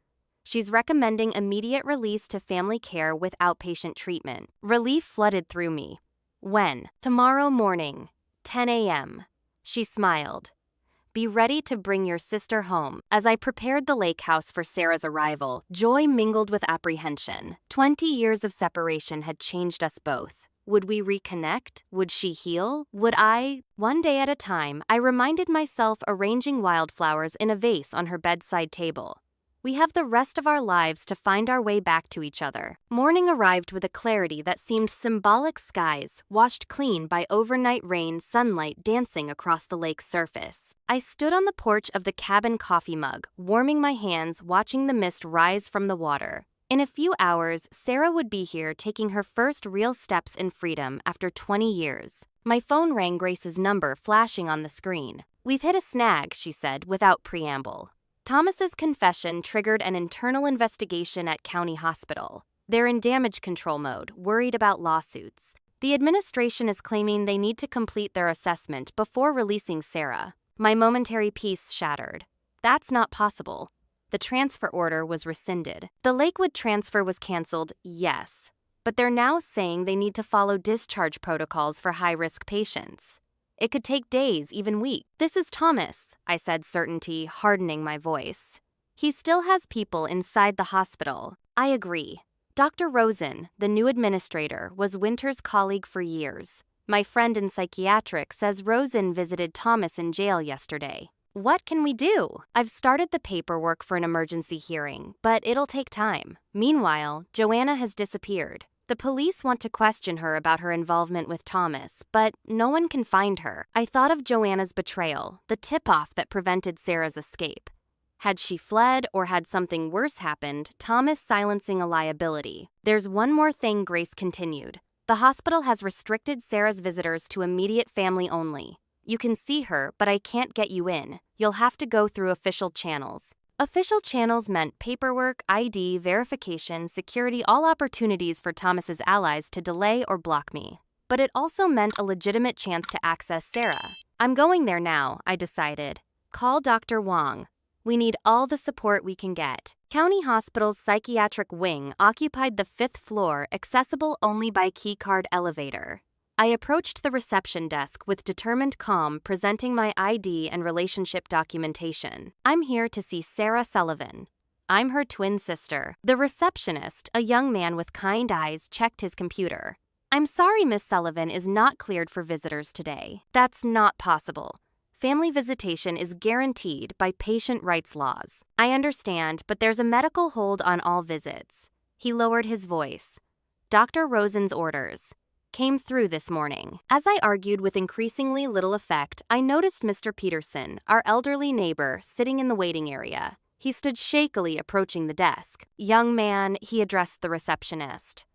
She's recommending immediate release to family care with outpatient treatment. Relief flooded through me. When? Tomorrow morning, 10 a.m. She smiled. Be ready to bring your sister home. As I prepared the lake house for Sarah's arrival, joy mingled with apprehension. 20 years of separation had changed us both. Would we reconnect? Would she heal? Would I? One day at a time, I reminded myself arranging wildflowers in a vase on her bedside table. We have the rest of our lives to find our way back to each other. Morning arrived with a clarity that seemed symbolic, skies, washed clean by overnight rain, sunlight dancing across the lake's surface. I stood on the porch of the cabin, coffee mug, warming my hands, watching the mist rise from the water. In a few hours, Sarah would be here taking her first real steps in freedom after 20 years. My phone rang, Grace's number flashing on the screen. We've hit a snag, she said without preamble. Thomas's confession triggered an internal investigation at County Hospital. They're in damage control mode, worried about lawsuits. The administration is claiming they need to complete their assessment before releasing Sarah. My momentary peace shattered. That's not possible. The transfer order was rescinded. The Lakewood transfer was canceled, yes, but they're now saying they need to follow discharge protocols for high-risk patients. It could take days, even weeks. This is Thomas, I said, certainty hardening my voice. He still has people inside the hospital. I agree. Dr. Rosen, the new administrator, was Winter's colleague for years. My friend in psychiatric says Rosen visited Thomas in jail yesterday. What can we do? I've started the paperwork for an emergency hearing, but it'll take time. Meanwhile, Joanna has disappeared. The police want to question her about her involvement with Thomas, but no one can find her. I thought of Joanna's betrayal, the tip-off that prevented Sarah's escape. Had she fled or had something worse happened, Thomas silencing a liability. There's one more thing, Grace continued. The hospital has restricted Sarah's visitors to immediate family only. You can see her, but I can't get you in. You'll have to go through official channels. Official channels meant paperwork, ID, verification, security, all opportunities for Thomas's allies to delay or block me. But it also meant a legitimate chance to access Sarah. I'm going there now, I decided. Call Dr. Wong. We need all the support we can get. County Hospital's psychiatric wing occupied the 5th floor, accessible only by keycard elevator. I approached the reception desk with determined calm, presenting my ID and relationship documentation. I'm here to see Sarah Sullivan. I'm her twin sister. The receptionist, a young man with kind eyes, checked his computer. I'm sorry, Miss Sullivan is not cleared for visitors today. That's not possible. Family visitation is guaranteed by patient rights laws. I understand, but there's a medical hold on all visits. He lowered his voice. Dr. Rosen's orders came through this morning. As I argued with increasingly little effect, I noticed Mr. Peterson, our elderly neighbor, sitting in the waiting area. He stood shakily approaching the desk. Young man, he addressed the receptionist.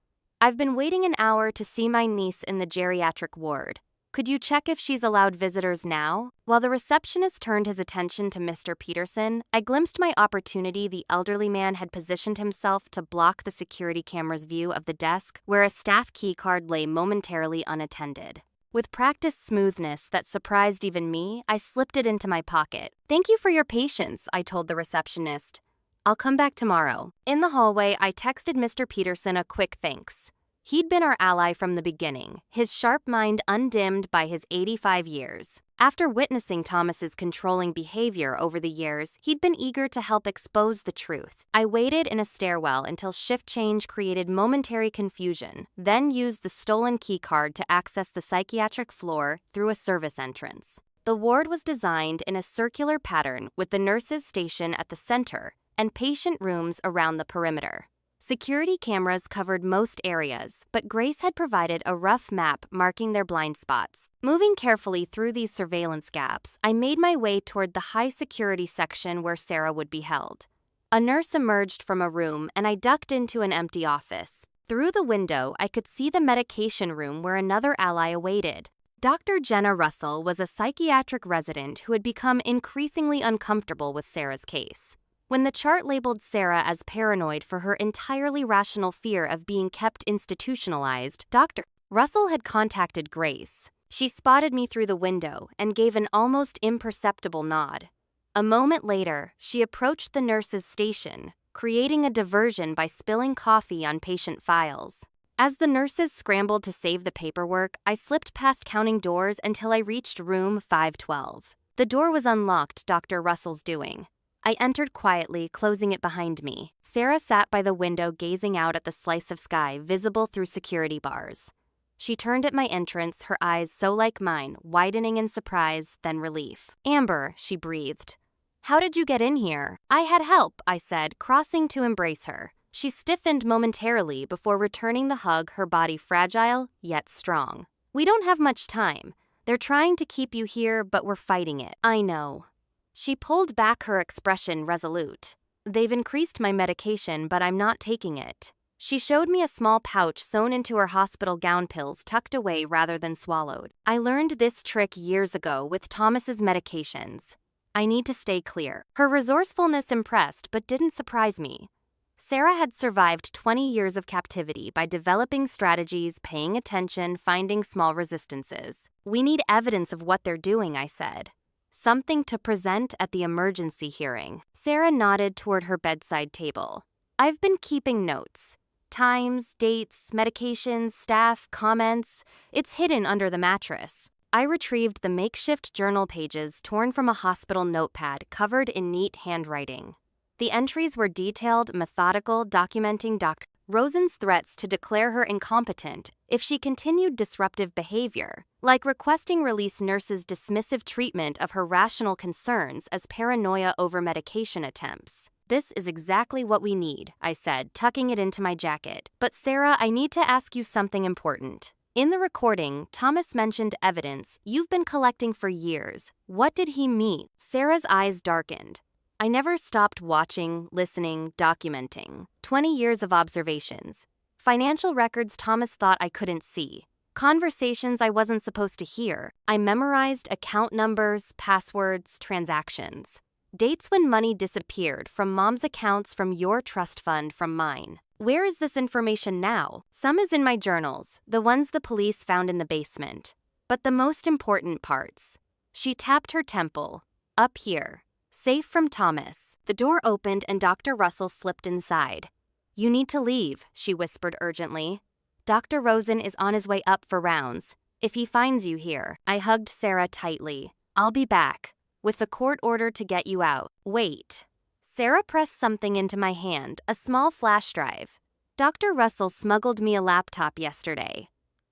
I've been waiting an hour to see my niece in the geriatric ward. Could you check if she's allowed visitors now? While the receptionist turned his attention to Mr. Peterson, I glimpsed my opportunity. The elderly man had positioned himself to block the security camera's view of the desk, where a staff keycard lay momentarily unattended. With practiced smoothness that surprised even me, I slipped it into my pocket. Thank you for your patience, I told the receptionist. I'll come back tomorrow. In the hallway, I texted Mr. Peterson a quick thanks. He'd been our ally from the beginning, his sharp mind undimmed by his 85 years. After witnessing Thomas's controlling behavior over the years, he'd been eager to help expose the truth. I waited in a stairwell until shift change created momentary confusion, then used the stolen keycard to access the psychiatric floor through a service entrance. The ward was designed in a circular pattern with the nurses' station at the center and patient rooms around the perimeter. Security cameras covered most areas, but Grace had provided a rough map marking their blind spots. Moving carefully through these surveillance gaps, I made my way toward the high-security section where Sarah would be held. A nurse emerged from a room, and I ducked into an empty office. Through the window, I could see the medication room where another ally awaited. Dr. Jenna Russell was a psychiatric resident who had become increasingly uncomfortable with Sarah's case. When the chart labeled Sarah as paranoid for her entirely rational fear of being kept institutionalized, Dr. Russell had contacted Grace. She spotted me through the window and gave an almost imperceptible nod. A moment later, she approached the nurse's station, creating a diversion by spilling coffee on patient files. As the nurses scrambled to save the paperwork, I slipped past counting doors until I reached room 512. The door was unlocked, Dr. Russell's doing. I entered quietly, closing it behind me. Sarah sat by the window gazing out at the slice of sky visible through security bars. She turned at my entrance, her eyes so like mine, widening in surprise, then relief. Amber, she breathed. How did you get in here? I had help, I said, crossing to embrace her. She stiffened momentarily before returning the hug, her body fragile, yet strong. We don't have much time. They're trying to keep you here, but we're fighting it. I know. She pulled back, her expression resolute. They've increased my medication, but I'm not taking it. She showed me a small pouch sewn into her hospital gown, pills tucked away rather than swallowed. I learned this trick years ago with Thomas's medications. I need to stay clear. Her resourcefulness impressed but didn't surprise me. Sarah had survived 20 years of captivity by developing strategies, paying attention, finding small resistances. We need evidence of what they're doing, I said. Something to present at the emergency hearing. Sarah nodded toward her bedside table. I've been keeping notes. Times, dates, medications, staff, comments. It's hidden under the mattress. I retrieved the makeshift journal pages torn from a hospital notepad covered in neat handwriting. The entries were detailed, methodical, documenting Dr. Rosen's threats to declare her incompetent if she continued disruptive behavior, like requesting release nurses' dismissive treatment of her rational concerns as paranoia over medication attempts. "This is exactly what we need," I said, tucking it into my jacket. "But Sarah, I need to ask you something important. In the recording, Thomas mentioned evidence you've been collecting for years. What did he mean?" Sarah's eyes darkened. "I never stopped watching, listening, documenting. 20 years of observations. Financial records Thomas thought I couldn't see. Conversations I wasn't supposed to hear. I memorized account numbers, passwords, transactions. Dates when money disappeared from Mom's accounts, from your trust fund, from mine. Where is this information now? Some is in my journals, the ones the police found in the basement. But the most important parts." She tapped her temple. "Up here. Safe from Thomas." The door opened and Dr. Russell slipped inside. "You need to leave," she whispered urgently. "Dr. Rosen is on his way up for rounds. If he finds you here." I hugged Sarah tightly. "I'll be back, with the court order to get you out." "Wait." Sarah pressed something into my hand, a small flash drive. "Dr. Russell smuggled me a laptop yesterday.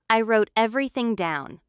I wrote everything down.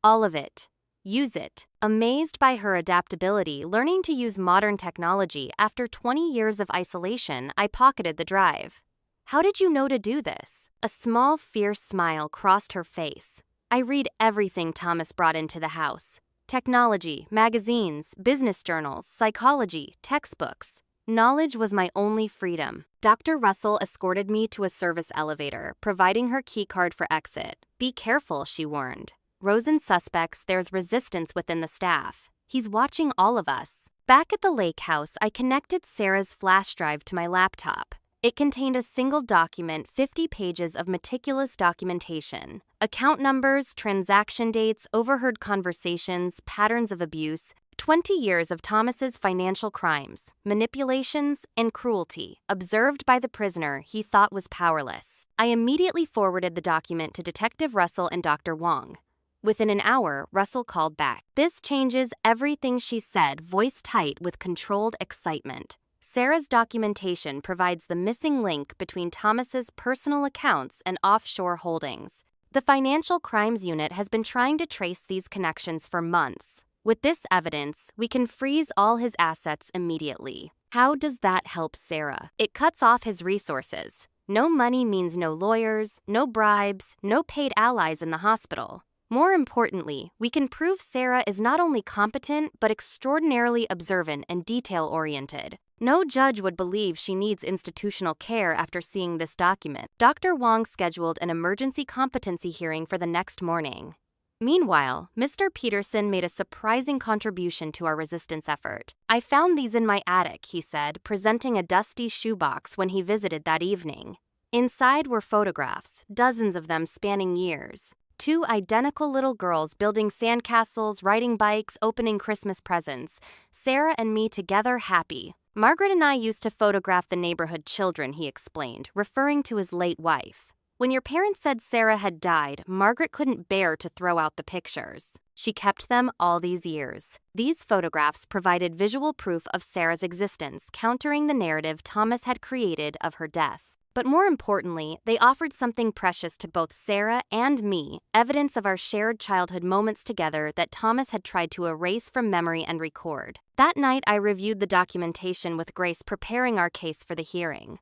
All of it. Use it." Amazed by her adaptability, learning to use modern technology after 20 years of isolation, I pocketed the drive. "How did you know to do this?" A small, fierce smile crossed her face. "I read everything Thomas brought into the house. Technology, magazines, business journals, psychology, textbooks. Knowledge was my only freedom." Dr. Russell escorted me to a service elevator, providing her keycard for exit. "Be careful," she warned. "Rosen suspects there's resistance within the staff. He's watching all of us." Back at the lake house, I connected Sarah's flash drive to my laptop. It contained a single document, 50 pages of meticulous documentation. Account numbers, transaction dates, overheard conversations, patterns of abuse, 20 years of Thomas's financial crimes, manipulations, and cruelty, observed by the prisoner he thought was powerless. I immediately forwarded the document to Detective Russell and Dr. Wong. Within an hour, Russell called back. "This changes everything," she said, voice tight with controlled excitement. "Sarah's documentation provides the missing link between Thomas's personal accounts and offshore holdings. The Financial Crimes Unit has been trying to trace these connections for months. With this evidence, we can freeze all his assets immediately." How does that help Sarah? It cuts off his resources. No money means no lawyers, no bribes, no paid allies in the hospital. More importantly, we can prove Sarah is not only competent, but extraordinarily observant and detail-oriented. No judge would believe she needs institutional care after seeing this document. Dr. Wong scheduled an emergency competency hearing for the next morning. Meanwhile, Mr. Peterson made a surprising contribution to our resistance effort. "I found these in my attic," he said, presenting a dusty shoebox when he visited that evening. Inside were photographs, dozens of them spanning years. 2 identical little girls building sandcastles, riding bikes, opening Christmas presents. Sarah and me together, happy. "Margaret and I used to photograph the neighborhood children," he explained, referring to his late wife. "When your parents said Sarah had died, Margaret couldn't bear to throw out the pictures. She kept them all these years." These photographs provided visual proof of Sarah's existence, countering the narrative Thomas had created of her death. But more importantly, they offered something precious to both Sarah and me, evidence of our shared childhood moments together that Thomas had tried to erase from memory and record. That night, I reviewed the documentation with Grace, preparing our case for the hearing.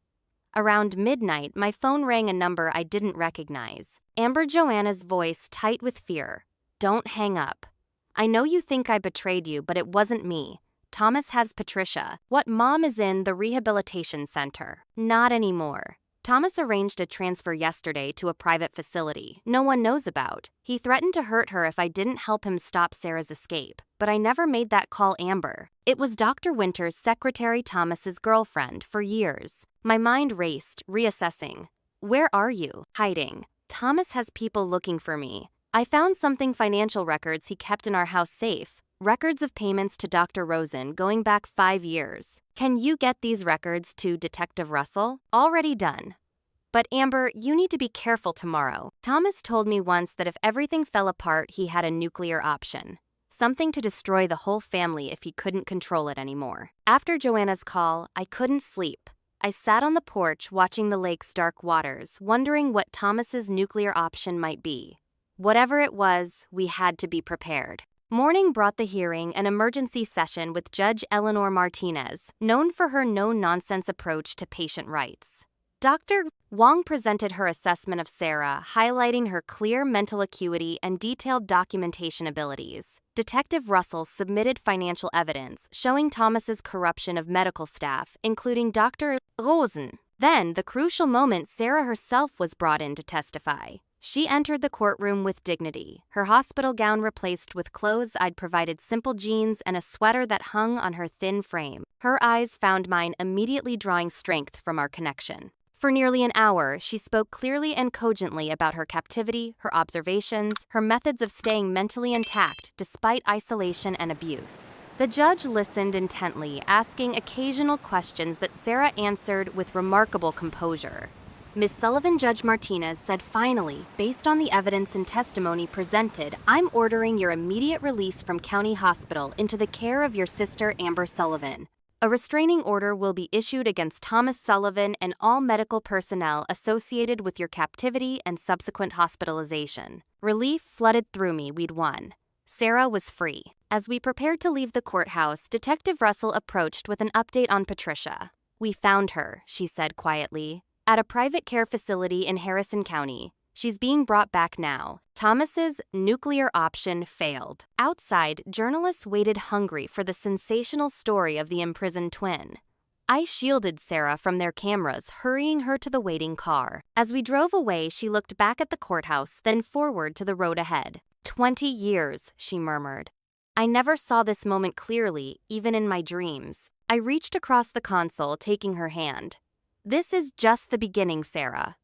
Around midnight, my phone rang, a number I didn't recognize. Amber, Joanna's voice tight with fear. "Don't hang up. I know you think I betrayed you, but it wasn't me. Thomas has Patricia. What, Mom is in the rehabilitation center?" "Not anymore. Thomas arranged a transfer yesterday to a private facility no one knows about. He threatened to hurt her if I didn't help him stop Sarah's escape. But I never made that call, Amber. It was Dr. Winter's secretary, Thomas's girlfriend, for years." My mind raced, reassessing. "Where are you?" "Hiding. Thomas has people looking for me. I found something, financial records he kept in our house safe. Records of payments to Dr. Rosen going back 5 years. Can you get these records to Detective Russell?" "Already done." "But Amber, you need to be careful tomorrow. Thomas told me once that if everything fell apart, he had a nuclear option. Something to destroy the whole family if he couldn't control it anymore." After Joanna's call, I couldn't sleep. I sat on the porch watching the lake's dark waters, wondering what Thomas's nuclear option might be. Whatever it was, we had to be prepared. Morning brought the hearing an emergency session with Judge Eleanor Martinez, known for her no-nonsense approach to patient rights. Dr. Wong presented her assessment of Sarah, highlighting her clear mental acuity and detailed documentation abilities. Detective Russell submitted financial evidence showing Thomas's corruption of medical staff, including Dr. Rosen. Then, the crucial moment, Sarah herself was brought in to testify. She entered the courtroom with dignity, her hospital gown replaced with clothes I'd provided, simple jeans and a sweater that hung on her thin frame. Her eyes found mine, immediately drawing strength from our connection. For nearly an hour, she spoke clearly and cogently about her captivity, her observations, her methods of staying mentally intact despite isolation and abuse. The judge listened intently, asking occasional questions that Sarah answered with remarkable composure. Ms. Sullivan, Judge Martinez said, "Finally, based on the evidence and testimony presented, I'm ordering your immediate release from County Hospital into the care of your sister, Amber Sullivan. A restraining order will be issued against Thomas Sullivan and all medical personnel associated with your captivity and subsequent hospitalization." Relief flooded through me. We'd won. Sarah was free. As we prepared to leave the courthouse, Detective Russell approached with an update on Patricia. "We found her," she said quietly, "at a private care facility in Harrison County. She's being brought back now." Thomas's nuclear option failed. Outside, journalists waited hungry for the sensational story of the imprisoned twin. I shielded Sarah from their cameras, hurrying her to the waiting car. As we drove away, she looked back at the courthouse, then forward to the road ahead. 20 years, she murmured. I never saw this moment clearly, even in my dreams. I reached across the console, taking her hand. "This is just the beginning, Sarah.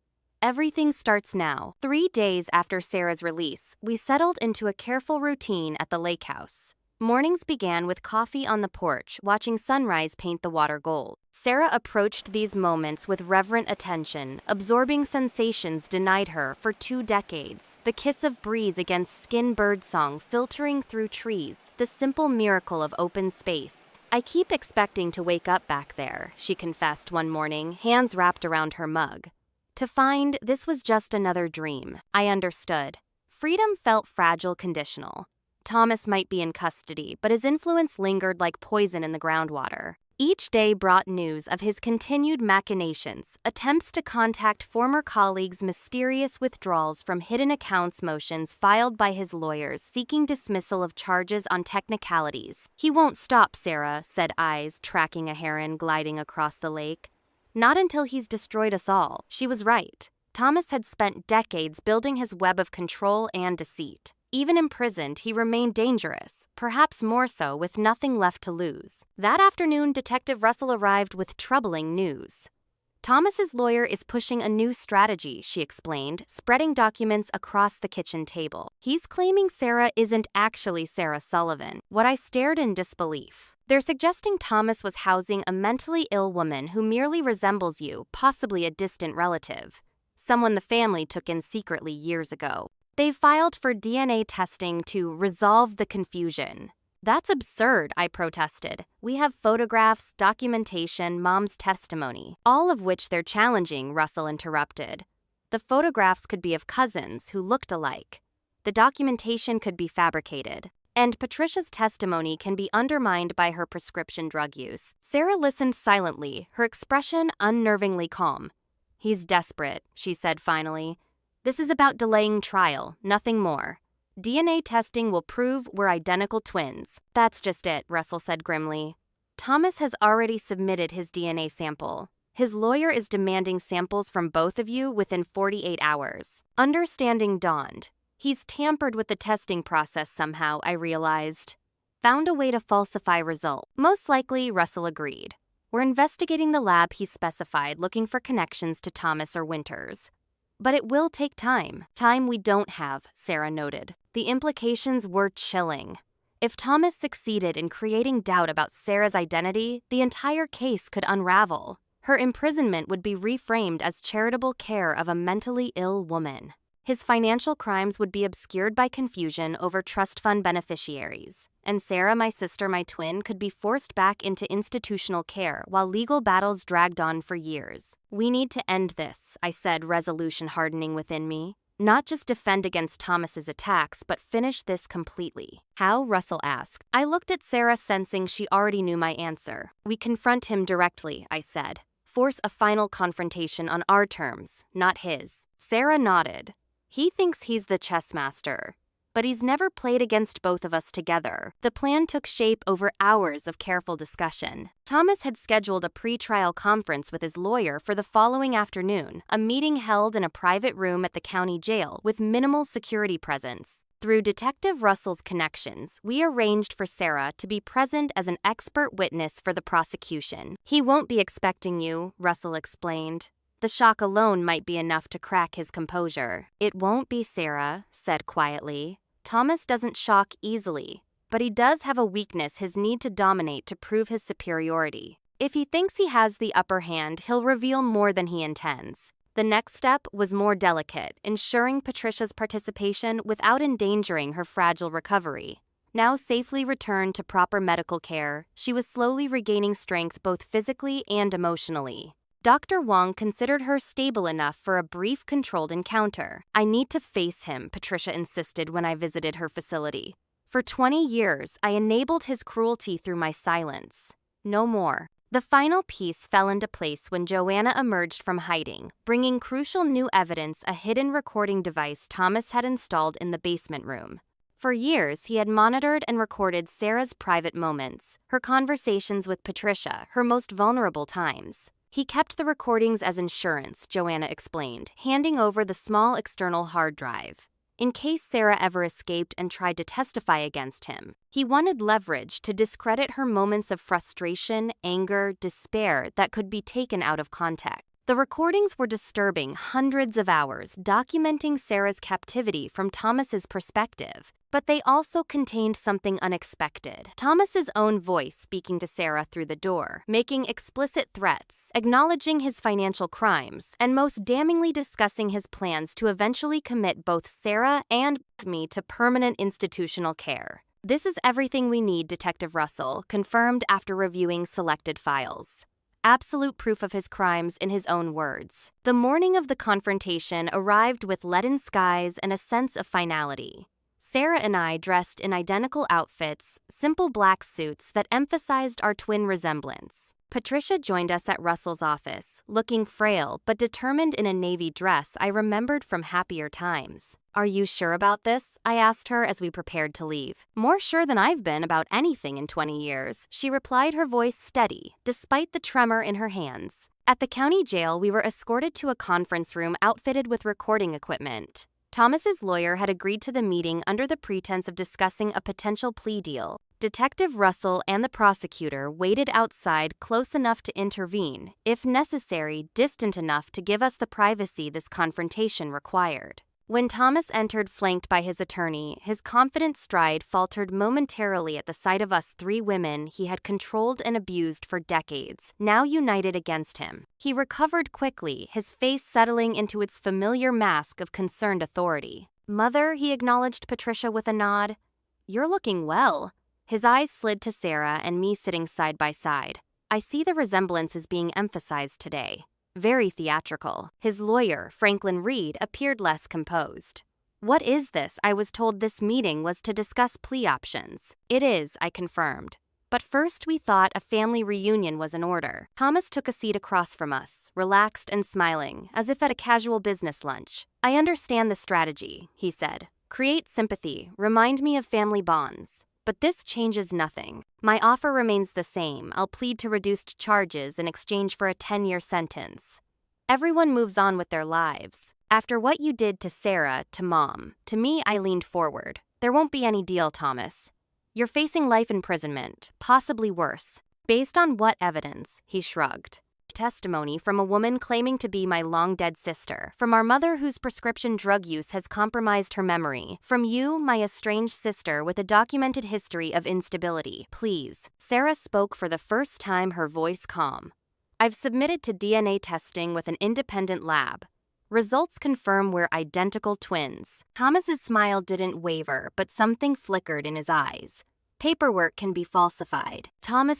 Everything starts now." 3 days after Sarah's release, we settled into a careful routine at the lake house. Mornings began with coffee on the porch, watching sunrise paint the water gold. Sarah approached these moments with reverent attention, absorbing sensations denied her for 2 decades. The kiss of breeze against skin, birdsong filtering through trees, the simple miracle of open space. "I keep expecting to wake up back there," she confessed one morning, hands wrapped around her mug. To find this was just another dream. I understood. Freedom felt fragile, conditional. Thomas might be in custody, but his influence lingered like poison in the groundwater. Each day brought news of his continued machinations, attempts to contact former colleagues, mysterious withdrawals from hidden accounts, motions filed by his lawyers seeking dismissal of charges on technicalities. "He won't stop, Sarah," said eyes tracking a heron gliding across the lake. "Not until he's destroyed us all." She was right. Thomas had spent decades building his web of control and deceit. Even imprisoned, he remained dangerous, perhaps more so with nothing left to lose. That afternoon, Detective Russell arrived with troubling news. "Thomas's lawyer is pushing a new strategy," she explained, spreading documents across the kitchen table. "He's claiming Sarah isn't actually Sarah Sullivan." What I stared in disbelief. "They're suggesting Thomas was housing a mentally ill woman who merely resembles you, possibly a distant relative. Someone the family took in secretly years ago. They've filed for DNA testing to resolve the confusion." "That's absurd," I protested. "We have photographs, documentation, Mom's testimony, all of which they're challenging," Russell interrupted. "The photographs could be of cousins who looked alike. The documentation could be fabricated. And Patricia's testimony can be undermined by her prescription drug use." Sarah listened silently, her expression unnervingly calm. "He's desperate," she said finally. "This is about delaying trial, nothing more. DNA testing will prove we're identical twins." "That's just it," Russell said grimly. "Thomas has already submitted his DNA sample. His lawyer is demanding samples from both of you within 48 hours. Understanding dawned. He's tampered with the testing process somehow, I realized. Found a way to falsify result. Most likely, Russell agreed. We're investigating the lab he specified, looking for connections to Thomas or Winters. But it will take time. Time we don't have, Sarah noted. The implications were chilling. If Thomas succeeded in creating doubt about Sarah's identity, the entire case could unravel. Her imprisonment would be reframed as charitable care of a mentally ill woman. His financial crimes would be obscured by confusion over trust fund beneficiaries. And Sarah, my sister, my twin, could be forced back into institutional care while legal battles dragged on for years. We need to end this, I said, resolution hardening within me. Not just defend against Thomas's attacks, but finish this completely. How? Russell asked. I looked at Sarah, sensing she already knew my answer. We confront him directly, I said. Force a final confrontation on our terms, not his. Sarah nodded. He thinks he's the chess master, but he's never played against both of us together. The plan took shape over hours of careful discussion. Thomas had scheduled a pre-trial conference with his lawyer for the following afternoon, a meeting held in a private room at the county jail with minimal security presence. Through Detective Russell's connections, we arranged for Sarah to be present as an expert witness for the prosecution. He won't be expecting you, Russell explained. The shock alone might be enough to crack his composure. It won't be, Sarah said quietly. Thomas doesn't shock easily, but he does have a weakness: his need to dominate to prove his superiority. If he thinks he has the upper hand, he'll reveal more than he intends. The next step was more delicate, ensuring Patricia's participation without endangering her fragile recovery. Now safely returned to proper medical care, she was slowly regaining strength both physically and emotionally. Dr. Wong considered her stable enough for a brief controlled encounter. I need to face him, Patricia insisted when I visited her facility. For 20 years, I enabled his cruelty through my silence. No more. The final piece fell into place when Joanna emerged from hiding, bringing crucial new evidence: a hidden recording device Thomas had installed in the basement room. For years, he had monitored and recorded Sarah's private moments, her conversations with Patricia, her most vulnerable times. He kept the recordings as insurance, Joanna explained, handing over the small external hard drive. In case Sarah ever escaped and tried to testify against him, he wanted leverage to discredit her moments of frustration, anger, despair that could be taken out of context. The recordings were disturbing, hundreds of hours, documenting Sarah's captivity from Thomas's perspective. But they also contained something unexpected: Thomas's own voice speaking to Sarah through the door, making explicit threats, acknowledging his financial crimes, and most damningly discussing his plans to eventually commit both Sarah and me to permanent institutional care. This is everything we need, Detective Russell confirmed after reviewing selected files. Absolute proof of his crimes in his own words. The morning of the confrontation arrived with leaden skies and a sense of finality. Sarah and I dressed in identical outfits, simple black suits that emphasized our twin resemblance. Patricia joined us at Russell's office, looking frail but determined in a navy dress I remembered from happier times. Are you sure about this? I asked her as we prepared to leave. More sure than I've been about anything in 20 years, she replied, her voice steady, despite the tremor in her hands. At the county jail, we were escorted to a conference room outfitted with recording equipment. Thomas's lawyer had agreed to the meeting under the pretense of discussing a potential plea deal. Detective Russell and the prosecutor waited outside, close enough to intervene, if necessary, distant enough to give us the privacy this confrontation required. When Thomas entered, flanked by his attorney, his confident stride faltered momentarily at the sight of us three women he had controlled and abused for decades, now united against him. He recovered quickly, his face settling into its familiar mask of concerned authority. "Mother," he acknowledged Patricia with a nod. "You're looking well." His eyes slid to Sarah and me sitting side by side. "I see the resemblance is being emphasized today." Very theatrical. His lawyer, Franklin Reed, appeared less composed. "What is this? I was told this meeting was to discuss plea options." "It is," I confirmed. "But first we thought a family reunion was in order." Thomas took a seat across from us, relaxed and smiling, as if at a casual business lunch. "I understand the strategy," he said. "Create sympathy, remind me of family bonds. But this changes nothing. My offer remains the same. I'll plead to reduced charges in exchange for a 10-year sentence. Everyone moves on with their lives. After what you did to Sarah, to Mom, to me," I leaned forward. "There won't be any deal, Thomas. You're facing life imprisonment, possibly worse." "Based on what evidence?" he shrugged. "Testimony from a woman claiming to be my long-dead sister, from our mother whose prescription drug use has compromised her memory, from you, my estranged sister with a documented history of instability. Please." Sarah spoke for the first time, her voice calm. "I've submitted to DNA testing with an independent lab. Results confirm we're identical twins. Thomas's smile didn't waver, but something flickered in his eyes. Paperwork can be falsified.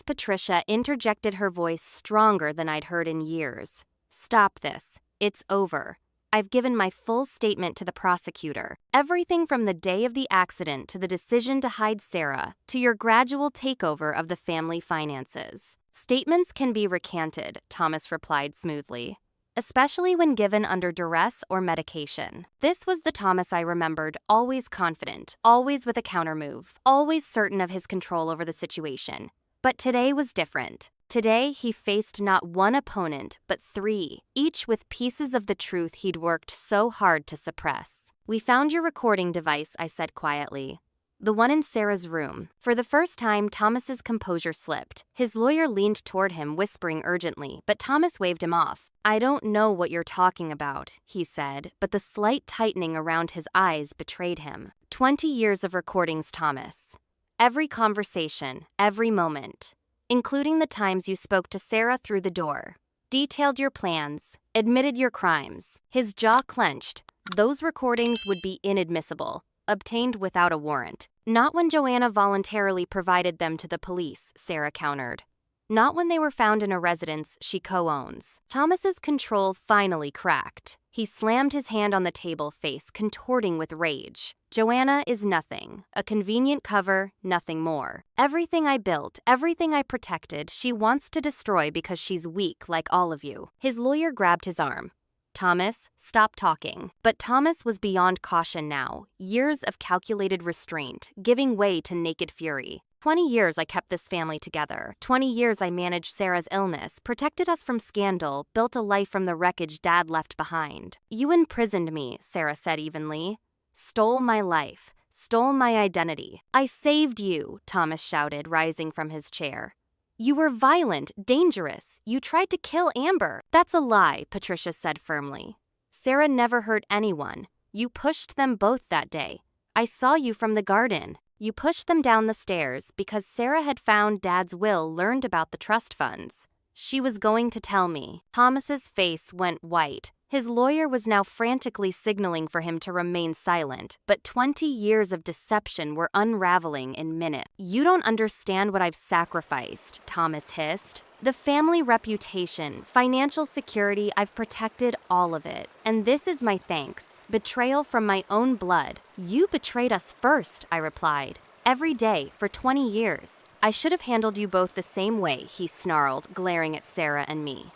Patricia interjected, her voice stronger than I'd heard in years. Stop this. It's over. I've given my full statement to the prosecutor. Everything from the day of the accident to the decision to hide Sarah, to your gradual takeover of the family finances. Statements can be recanted, Thomas replied smoothly, especially when given under duress or medication. This was the Thomas I remembered, always confident, always with a countermove, always certain of his control over the situation. But today was different. Today, he faced not one opponent, but three, each with pieces of the truth he'd worked so hard to suppress. We found your recording device, I said quietly. The one in Sarah's room. For the first time, Thomas's composure slipped. His lawyer leaned toward him, whispering urgently, but Thomas waved him off. I don't know what you're talking about, he said, but the slight tightening around his eyes betrayed him. 20 years of recordings, Thomas. Every conversation, every moment, including the times you spoke to Sarah through the door. Detailed your plans, admitted your crimes. His jaw clenched. Those recordings would be inadmissible, obtained without a warrant. Not when Joanna voluntarily provided them to the police, Sarah countered. Not when they were found in a residence she co-owns. Thomas's control finally cracked. He slammed his hand on the table, face contorting with rage. Joanna is nothing. A convenient cover, nothing more. Everything I built, everything I protected, she wants to destroy because she's weak like all of you. His lawyer grabbed his arm. Thomas, stop talking. But Thomas was beyond caution now. Years of calculated restraint, giving way to naked fury. 20 years I kept this family together. 20 years I managed Sarah's illness, protected us from scandal, built a life from the wreckage Dad left behind. You imprisoned me, Sarah said evenly. Stole my life, stole my identity. I saved you, Thomas shouted, rising from his chair. You were violent, dangerous. You tried to kill Amber. That's a lie, Patricia said firmly. Sarah never hurt anyone. You pushed them both that day. I saw you from the garden. You pushed them down the stairs because Sarah had found Dad's will, learned about the trust funds. She was going to tell me. Thomas's face went white. His lawyer was now frantically signaling for him to remain silent, but 20 years of deception were unraveling in minutes. You don't understand what I've sacrificed, Thomas hissed. The family reputation, financial security, I've protected all of it. And this is my thanks. Betrayal from my own blood. You betrayed us first, I replied. Every day, for 20 years. I should have handled you both the same way, he snarled, glaring at Sarah and me.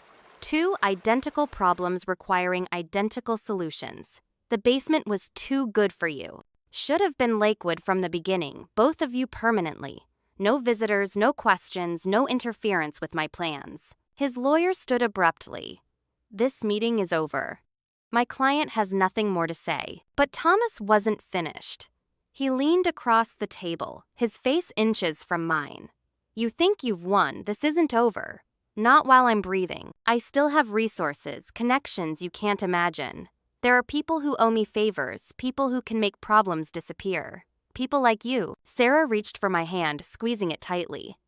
Two identical problems requiring identical solutions. The basement was too good for you. Should have been Lakewood from the beginning, both of you permanently. No visitors, no questions, no interference with my plans. His lawyer stood abruptly. This meeting is over. My client has nothing more to say. But Thomas wasn't finished. He leaned across the table, his face inches from mine. You think you've won, this isn't over. Not while I'm breathing. I still have resources, connections you can't imagine. There are people who owe me favors, people who can make problems disappear. People like you. Sarah reached for my hand, squeezing it tightly.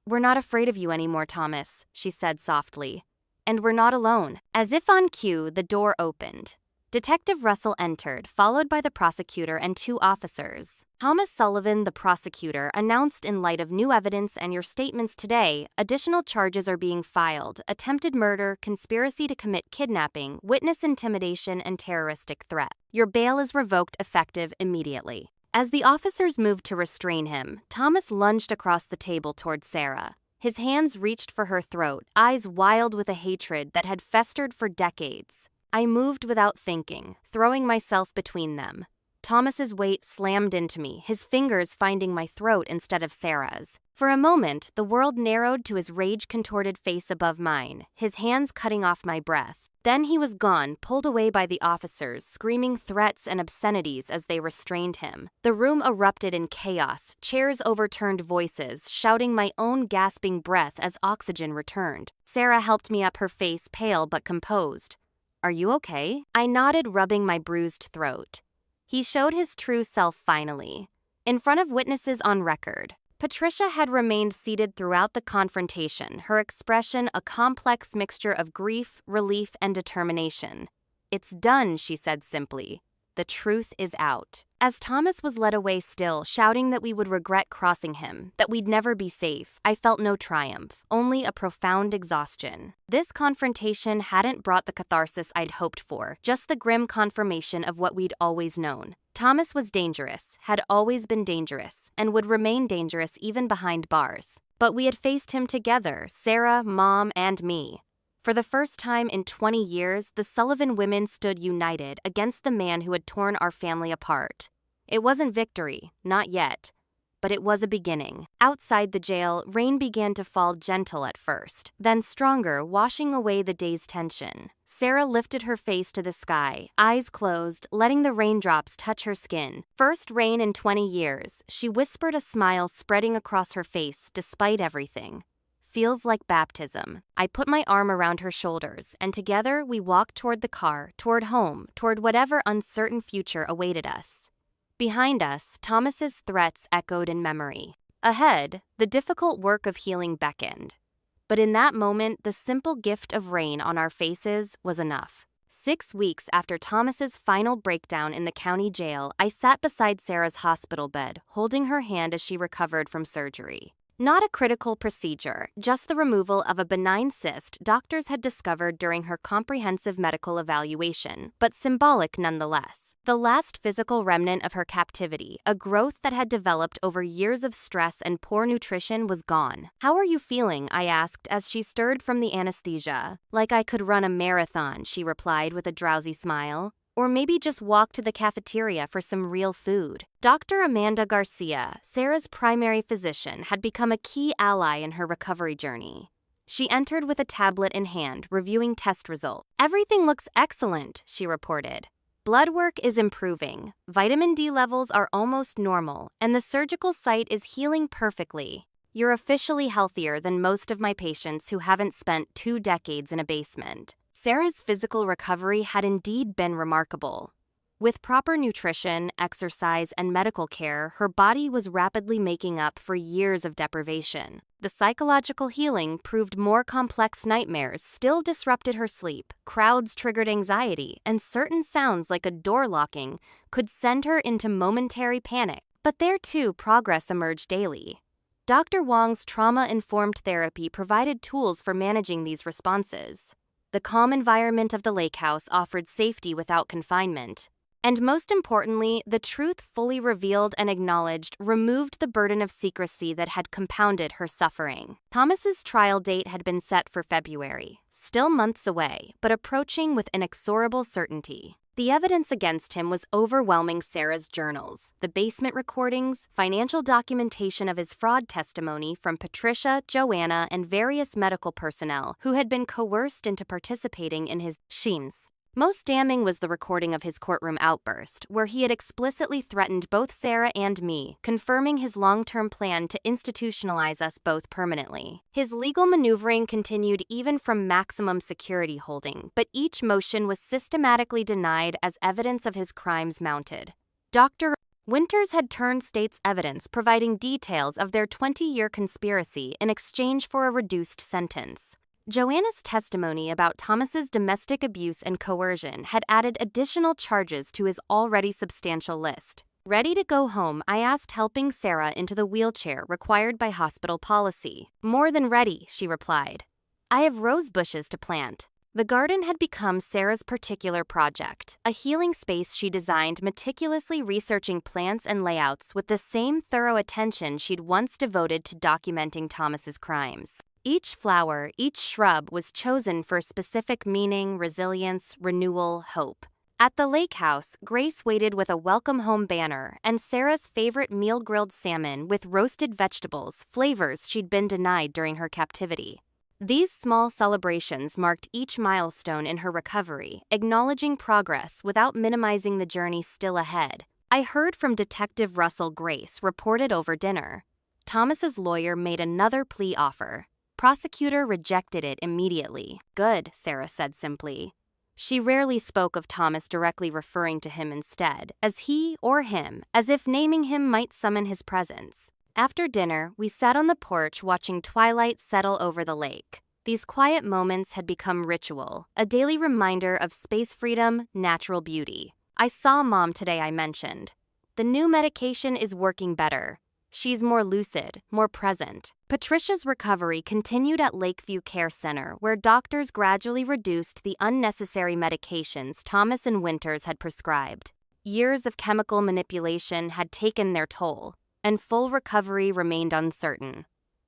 We're not afraid of you anymore, Thomas, she said softly. And we're not alone. As if on cue, the door opened. Detective Russell entered, followed by the prosecutor and two officers. Amber Sullivan, the prosecutor, announced, in light of new evidence and your statements today, additional charges are being filed: attempted murder, conspiracy to commit kidnapping, witness intimidation, and terroristic threat. Your bail is revoked effective immediately. As the officers moved to restrain him, Thomas lunged across the table toward Sarah. His hands reached for her throat, eyes wild with a hatred that had festered for decades. I moved without thinking, throwing myself between them. Thomas's weight slammed into me, his fingers finding my throat instead of Sarah's. For a moment, the world narrowed to his rage-contorted face above mine, his hands cutting off my breath. Then he was gone, pulled away by the officers, screaming threats and obscenities as they restrained him. The room erupted in chaos, chairs overturned, voices, shouting my own gasping breath as oxygen returned. Sarah helped me up, her face pale but composed. Are you okay? I nodded, rubbing my bruised throat. He showed his true self finally, in front of witnesses on record. Patricia had remained seated throughout the confrontation, her expression a complex mixture of grief, relief, and determination. "It's done," she said simply. "The truth is out." As Thomas was led away still, shouting that we would regret crossing him, that we'd never be safe, I felt no triumph, only a profound exhaustion. This confrontation hadn't brought the catharsis I'd hoped for, just the grim confirmation of what we'd always known. Thomas was dangerous, had always been dangerous, and would remain dangerous even behind bars. But we had faced him together, Sarah, Mom, and me. For the first time in 20 years, the Sullivan women stood united against the man who had torn our family apart. It wasn't victory, not yet, but it was a beginning. Outside the jail, rain began to fall gentle at first, then stronger, washing away the day's tension. Sarah lifted her face to the sky, eyes closed, letting the raindrops touch her skin. First rain in 20 years, she whispered, a smile spreading across her face despite everything. "Feels like baptism." I put my arm around her shoulders, and together we walked toward the car, toward home, toward whatever uncertain future awaited us. Behind us, Thomas's threats echoed in memory. Ahead, the difficult work of healing beckoned. But in that moment, the simple gift of rain on our faces was enough. 6 weeks after Thomas's final breakdown in the county jail, I sat beside Sarah's hospital bed, holding her hand as she recovered from surgery. Not a critical procedure, just the removal of a benign cyst doctors had discovered during her comprehensive medical evaluation, but symbolic nonetheless. The last physical remnant of her captivity, a growth that had developed over years of stress and poor nutrition, was gone. "How are you feeling?" I asked as she stirred from the anesthesia. "Like I could run a marathon," she replied with a drowsy smile. "Or maybe just walk to the cafeteria for some real food." Dr. Amanda Garcia, Sarah's primary physician, had become a key ally in her recovery journey. She entered with a tablet in hand, reviewing test results. "Everything looks excellent," she reported. "Blood work is improving, vitamin D levels are almost normal, and the surgical site is healing perfectly. You're officially healthier than most of my patients who haven't spent 2 decades in a basement." Sarah's physical recovery had indeed been remarkable. With proper nutrition, exercise, and medical care, her body was rapidly making up for years of deprivation. The psychological healing proved more complex. Nightmares still disrupted her sleep, crowds triggered anxiety, and certain sounds like a door locking could send her into momentary panic. But there too, progress emerged daily. Dr. Wong's trauma-informed therapy provided tools for managing these responses. The calm environment of the lake house offered safety without confinement. And most importantly, the truth fully revealed and acknowledged removed the burden of secrecy that had compounded her suffering. Thomas's trial date had been set for February, still months away, but approaching with inexorable certainty. The evidence against him was overwhelming. Sarah's journals, the basement recordings, financial documentation of his fraud testimony from Patricia, Joanna, and various medical personnel who had been coerced into participating in his schemes. Most damning was the recording of his courtroom outburst, where he had explicitly threatened both Sarah and me, confirming his long-term plan to institutionalize us both permanently. His legal maneuvering continued even from maximum security holding, but each motion was systematically denied as evidence of his crimes mounted. Dr. Winters had turned state's evidence, providing details of their 20-year conspiracy in exchange for a reduced sentence. Joanna's testimony about Thomas's domestic abuse and coercion had added additional charges to his already substantial list. Ready to go home, I asked, helping Sarah into the wheelchair required by hospital policy. "More than ready," she replied. "I have rose bushes to plant." The garden had become Sarah's particular project, a healing space she designed, meticulously researching plants and layouts with the same thorough attention she'd once devoted to documenting Thomas's crimes. Each flower, each shrub was chosen for specific meaning, resilience, renewal, hope. At the lake house, Grace waited with a welcome home banner and Sarah's favorite meal, grilled salmon with roasted vegetables, flavors she'd been denied during her captivity. These small celebrations marked each milestone in her recovery, acknowledging progress without minimizing the journey still ahead. I heard from Detective Russell, Grace reported over dinner. Thomas's lawyer made another plea offer. Prosecutor rejected it immediately. "Good," Sarah said simply. She rarely spoke of Thomas, directly referring to him instead, as he or him, as if naming him might summon his presence. After dinner, we sat on the porch watching twilight settle over the lake. These quiet moments had become ritual, a daily reminder of space freedom, natural beauty. I saw Mom today, I mentioned. The new medication is working better. She's more lucid, more present. Patricia's recovery continued at Lakeview Care Center, where doctors gradually reduced the unnecessary medications Thomas and Winters had prescribed. Years of chemical manipulation had taken their toll, and full recovery remained uncertain.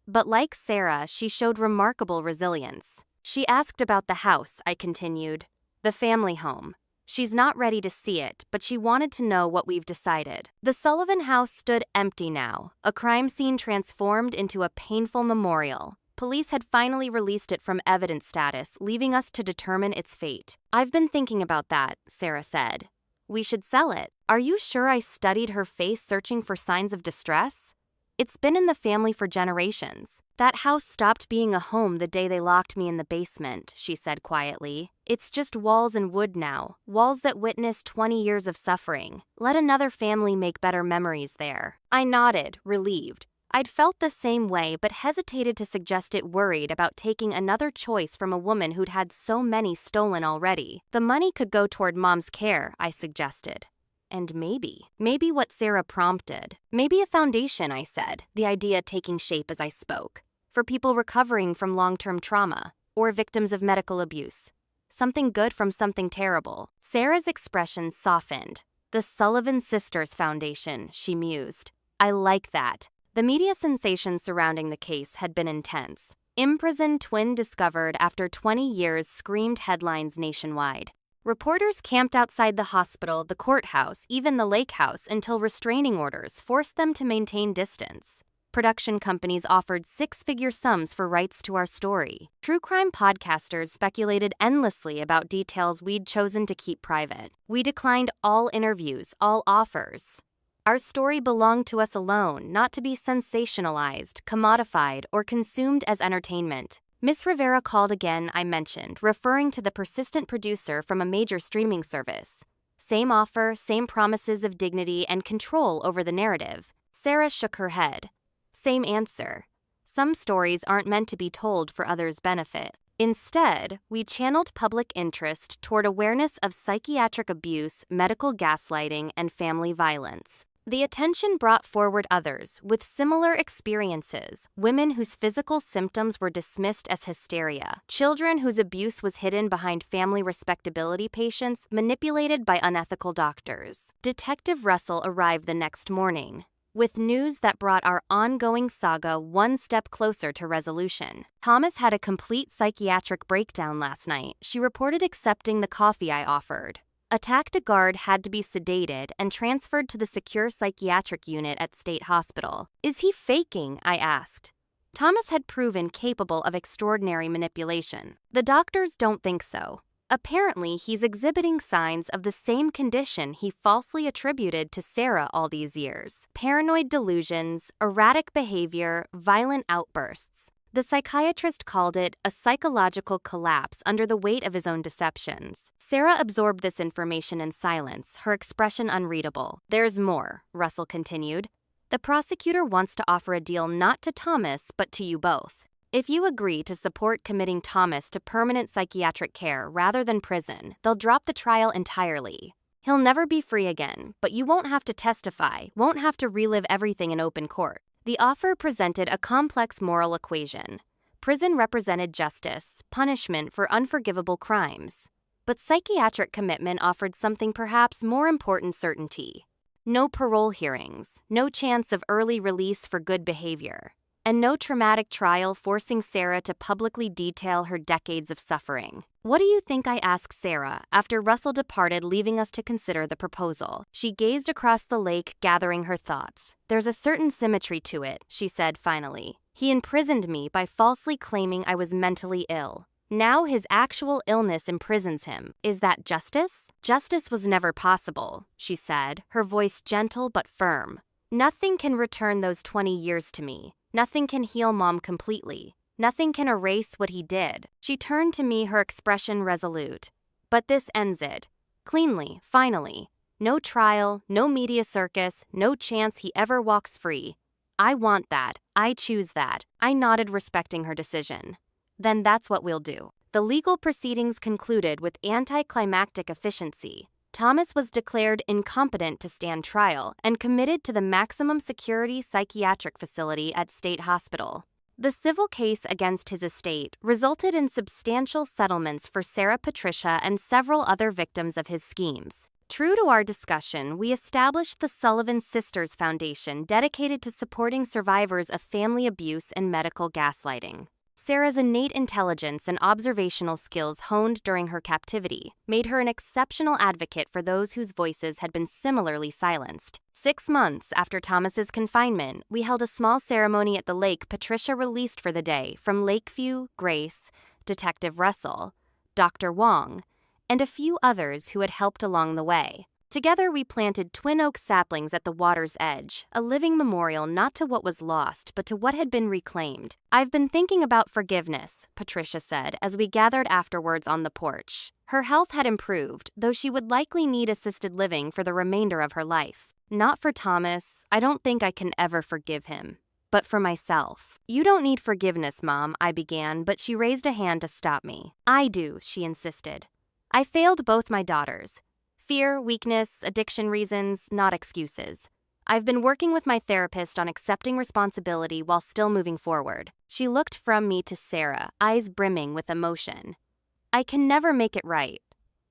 But like Sarah, she showed remarkable resilience. She asked about the house, I continued. The family home. She's not ready to see it, but she wanted to know what we've decided. The Sullivan house stood empty now, a crime scene transformed into a painful memorial. Police had finally released it from evidence status, leaving us to determine its fate. I've been thinking about that, Sarah said. We should sell it. Are you sure? I studied her face, searching for signs of distress. It's been in the family for generations. That house stopped being a home the day they locked me in the basement, she said quietly. It's just walls and wood now, walls that witnessed 20 years of suffering. Let another family make better memories there. I nodded, relieved. I'd felt the same way, but hesitated to suggest it, worried about taking another choice from a woman who'd had so many stolen already. The money could go toward Mom's care, I suggested. And maybe what Sarah prompted. Maybe a foundation, I said, the idea taking shape as I spoke. For people recovering from long-term trauma, or victims of medical abuse. Something good from something terrible. Sarah's expression softened. The Sullivan Sisters Foundation, she mused. I like that. The media sensation surrounding the case had been intense. Imprisoned twin discovered after 20 years screamed headlines nationwide. Reporters camped outside the hospital, the courthouse, even the lake house until restraining orders forced them to maintain distance. Production companies offered six-figure sums for rights to our story. True crime podcasters speculated endlessly about details we'd chosen to keep private. We declined all interviews, all offers. Our story belonged to us alone, not to be sensationalized, commodified, or consumed as entertainment. Miss Rivera called again, I mentioned, referring to the persistent producer from a major streaming service. Same offer, same promises of dignity and control over the narrative. Sarah shook her head. Same answer. Some stories aren't meant to be told for others' benefit. Instead, we channeled public interest toward awareness of psychiatric abuse, medical gaslighting, and family violence. The attention brought forward others with similar experiences, women whose physical symptoms were dismissed as hysteria, children whose abuse was hidden behind family respectability, patients manipulated by unethical doctors. Detective Russell arrived the next morning with news that brought our ongoing saga one step closer to resolution. Thomas had a complete psychiatric breakdown last night, she reported, accepting the coffee I offered. A tactic guard had to be sedated and transferred to the secure psychiatric unit at State Hospital. Is he faking? I asked. Thomas had proven capable of extraordinary manipulation. The doctors don't think so. Apparently, he's exhibiting signs of the same condition he falsely attributed to Sarah all these years. Paranoid delusions, erratic behavior, violent outbursts. The psychiatrist called it a psychological collapse under the weight of his own deceptions. Sarah absorbed this information in silence, her expression unreadable. There's more, Russell continued. The prosecutor wants to offer a deal not to Thomas, but to you both. If you agree to support committing Thomas to permanent psychiatric care rather than prison, they'll drop the trial entirely. He'll never be free again, but you won't have to testify, won't have to relive everything in open court. The offer presented a complex moral equation. Prison represented justice, punishment for unforgivable crimes. But psychiatric commitment offered something perhaps more important: certainty. No parole hearings, no chance of early release for good behavior, and no traumatic trial forcing Sarah to publicly detail her decades of suffering. What do you think? I asked Sarah after Russell departed, leaving us to consider the proposal. She gazed across the lake, gathering her thoughts. There's a certain symmetry to it, she said finally. He imprisoned me by falsely claiming I was mentally ill. Now his actual illness imprisons him. Is that justice? Justice was never possible, she said, her voice gentle but firm. Nothing can return those 20 years to me. Nothing can heal Mom completely. Nothing can erase what he did. She turned to me, her expression resolute. But this ends it. Cleanly, finally. No trial, no media circus, no chance he ever walks free. I want that. I choose that. I nodded, respecting her decision. Then that's what we'll do. The legal proceedings concluded with anticlimactic efficiency. Thomas was declared incompetent to stand trial and committed to the maximum security psychiatric facility at State Hospital. The civil case against his estate resulted in substantial settlements for Sarah Patricia and several other victims of his schemes. True to our discussion, we established the Sullivan Sisters Foundation dedicated to supporting survivors of family abuse and medical gaslighting. Sarah's innate intelligence and observational skills honed during her captivity made her an exceptional advocate for those whose voices had been similarly silenced. 6 months after Thomas's confinement, we held a small ceremony at the lake Patricia released for the day from Lakeview, Grace, Detective Russell, Dr. Wong, and a few others who had helped along the way. Together, we planted twin oak saplings at the water's edge, a living memorial not to what was lost, but to what had been reclaimed. "I've been thinking about forgiveness," Patricia said as we gathered afterwards on the porch. Her health had improved, though she would likely need assisted living for the remainder of her life. "Not for Thomas. I don't think I can ever forgive him. But for myself." "You don't need forgiveness, Mom," I began, but she raised a hand to stop me. "I do," she insisted. "I failed both my daughters. Fear, weakness, addiction reasons, not excuses. I've been working with my therapist on accepting responsibility while still moving forward." She looked from me to Sarah, eyes brimming with emotion. "I can never make it right,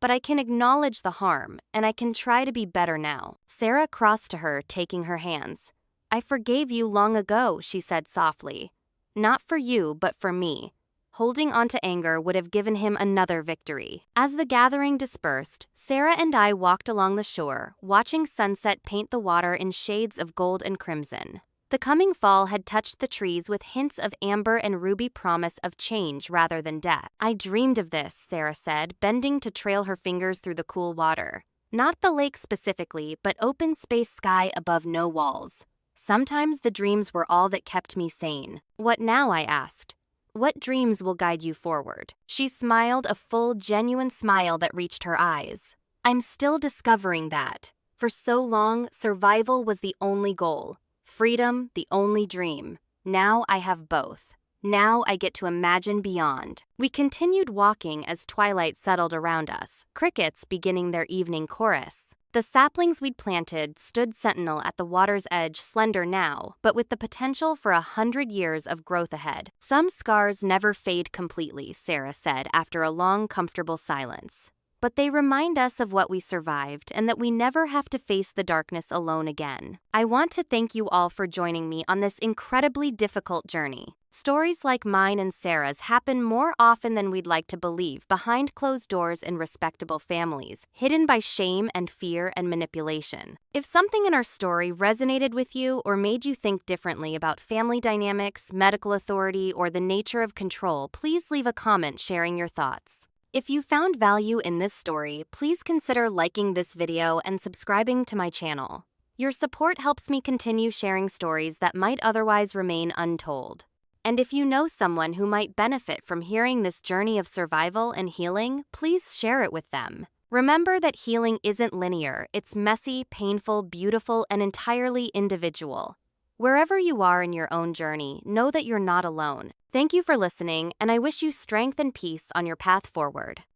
but I can acknowledge the harm, and I can try to be better now." Sarah crossed to her, taking her hands. "I forgave you long ago," she said softly. "Not for you, but for me." Holding on to anger would have given him another victory. As the gathering dispersed, Sarah and I walked along the shore, watching sunset paint the water in shades of gold and crimson. The coming fall had touched the trees with hints of amber and ruby promise of change rather than death. "I dreamed of this," Sarah said, bending to trail her fingers through the cool water. "Not the lake specifically, but open space sky above no walls. Sometimes the dreams were all that kept me sane." "What now?" I asked. "What dreams will guide you forward?" She smiled, a full, genuine smile that reached her eyes. "I'm still discovering that. For so long, survival was the only goal. Freedom, the only dream. Now I have both. Now I get to imagine beyond." We continued walking as twilight settled around us, crickets beginning their evening chorus. The saplings we'd planted stood sentinel at the water's edge, slender now, but with the potential for 100 years of growth ahead. "Some scars never fade completely," Sarah said after a long, comfortable silence. "But they remind us of what we survived and that we never have to face the darkness alone again." I want to thank you all for joining me on this incredibly difficult journey. Stories like mine and Sarah's happen more often than we'd like to believe behind closed doors in respectable families, hidden by shame and fear and manipulation. If something in our story resonated with you or made you think differently about family dynamics, medical authority, or the nature of control, please leave a comment sharing your thoughts. If you found value in this story, please consider liking this video and subscribing to my channel. Your support helps me continue sharing stories that might otherwise remain untold. And if you know someone who might benefit from hearing this journey of survival and healing, please share it with them. Remember that healing isn't linear. It's messy, painful, beautiful, and entirely individual. Wherever you are in your own journey, know that you're not alone. Thank you for listening, and I wish you strength and peace on your path forward.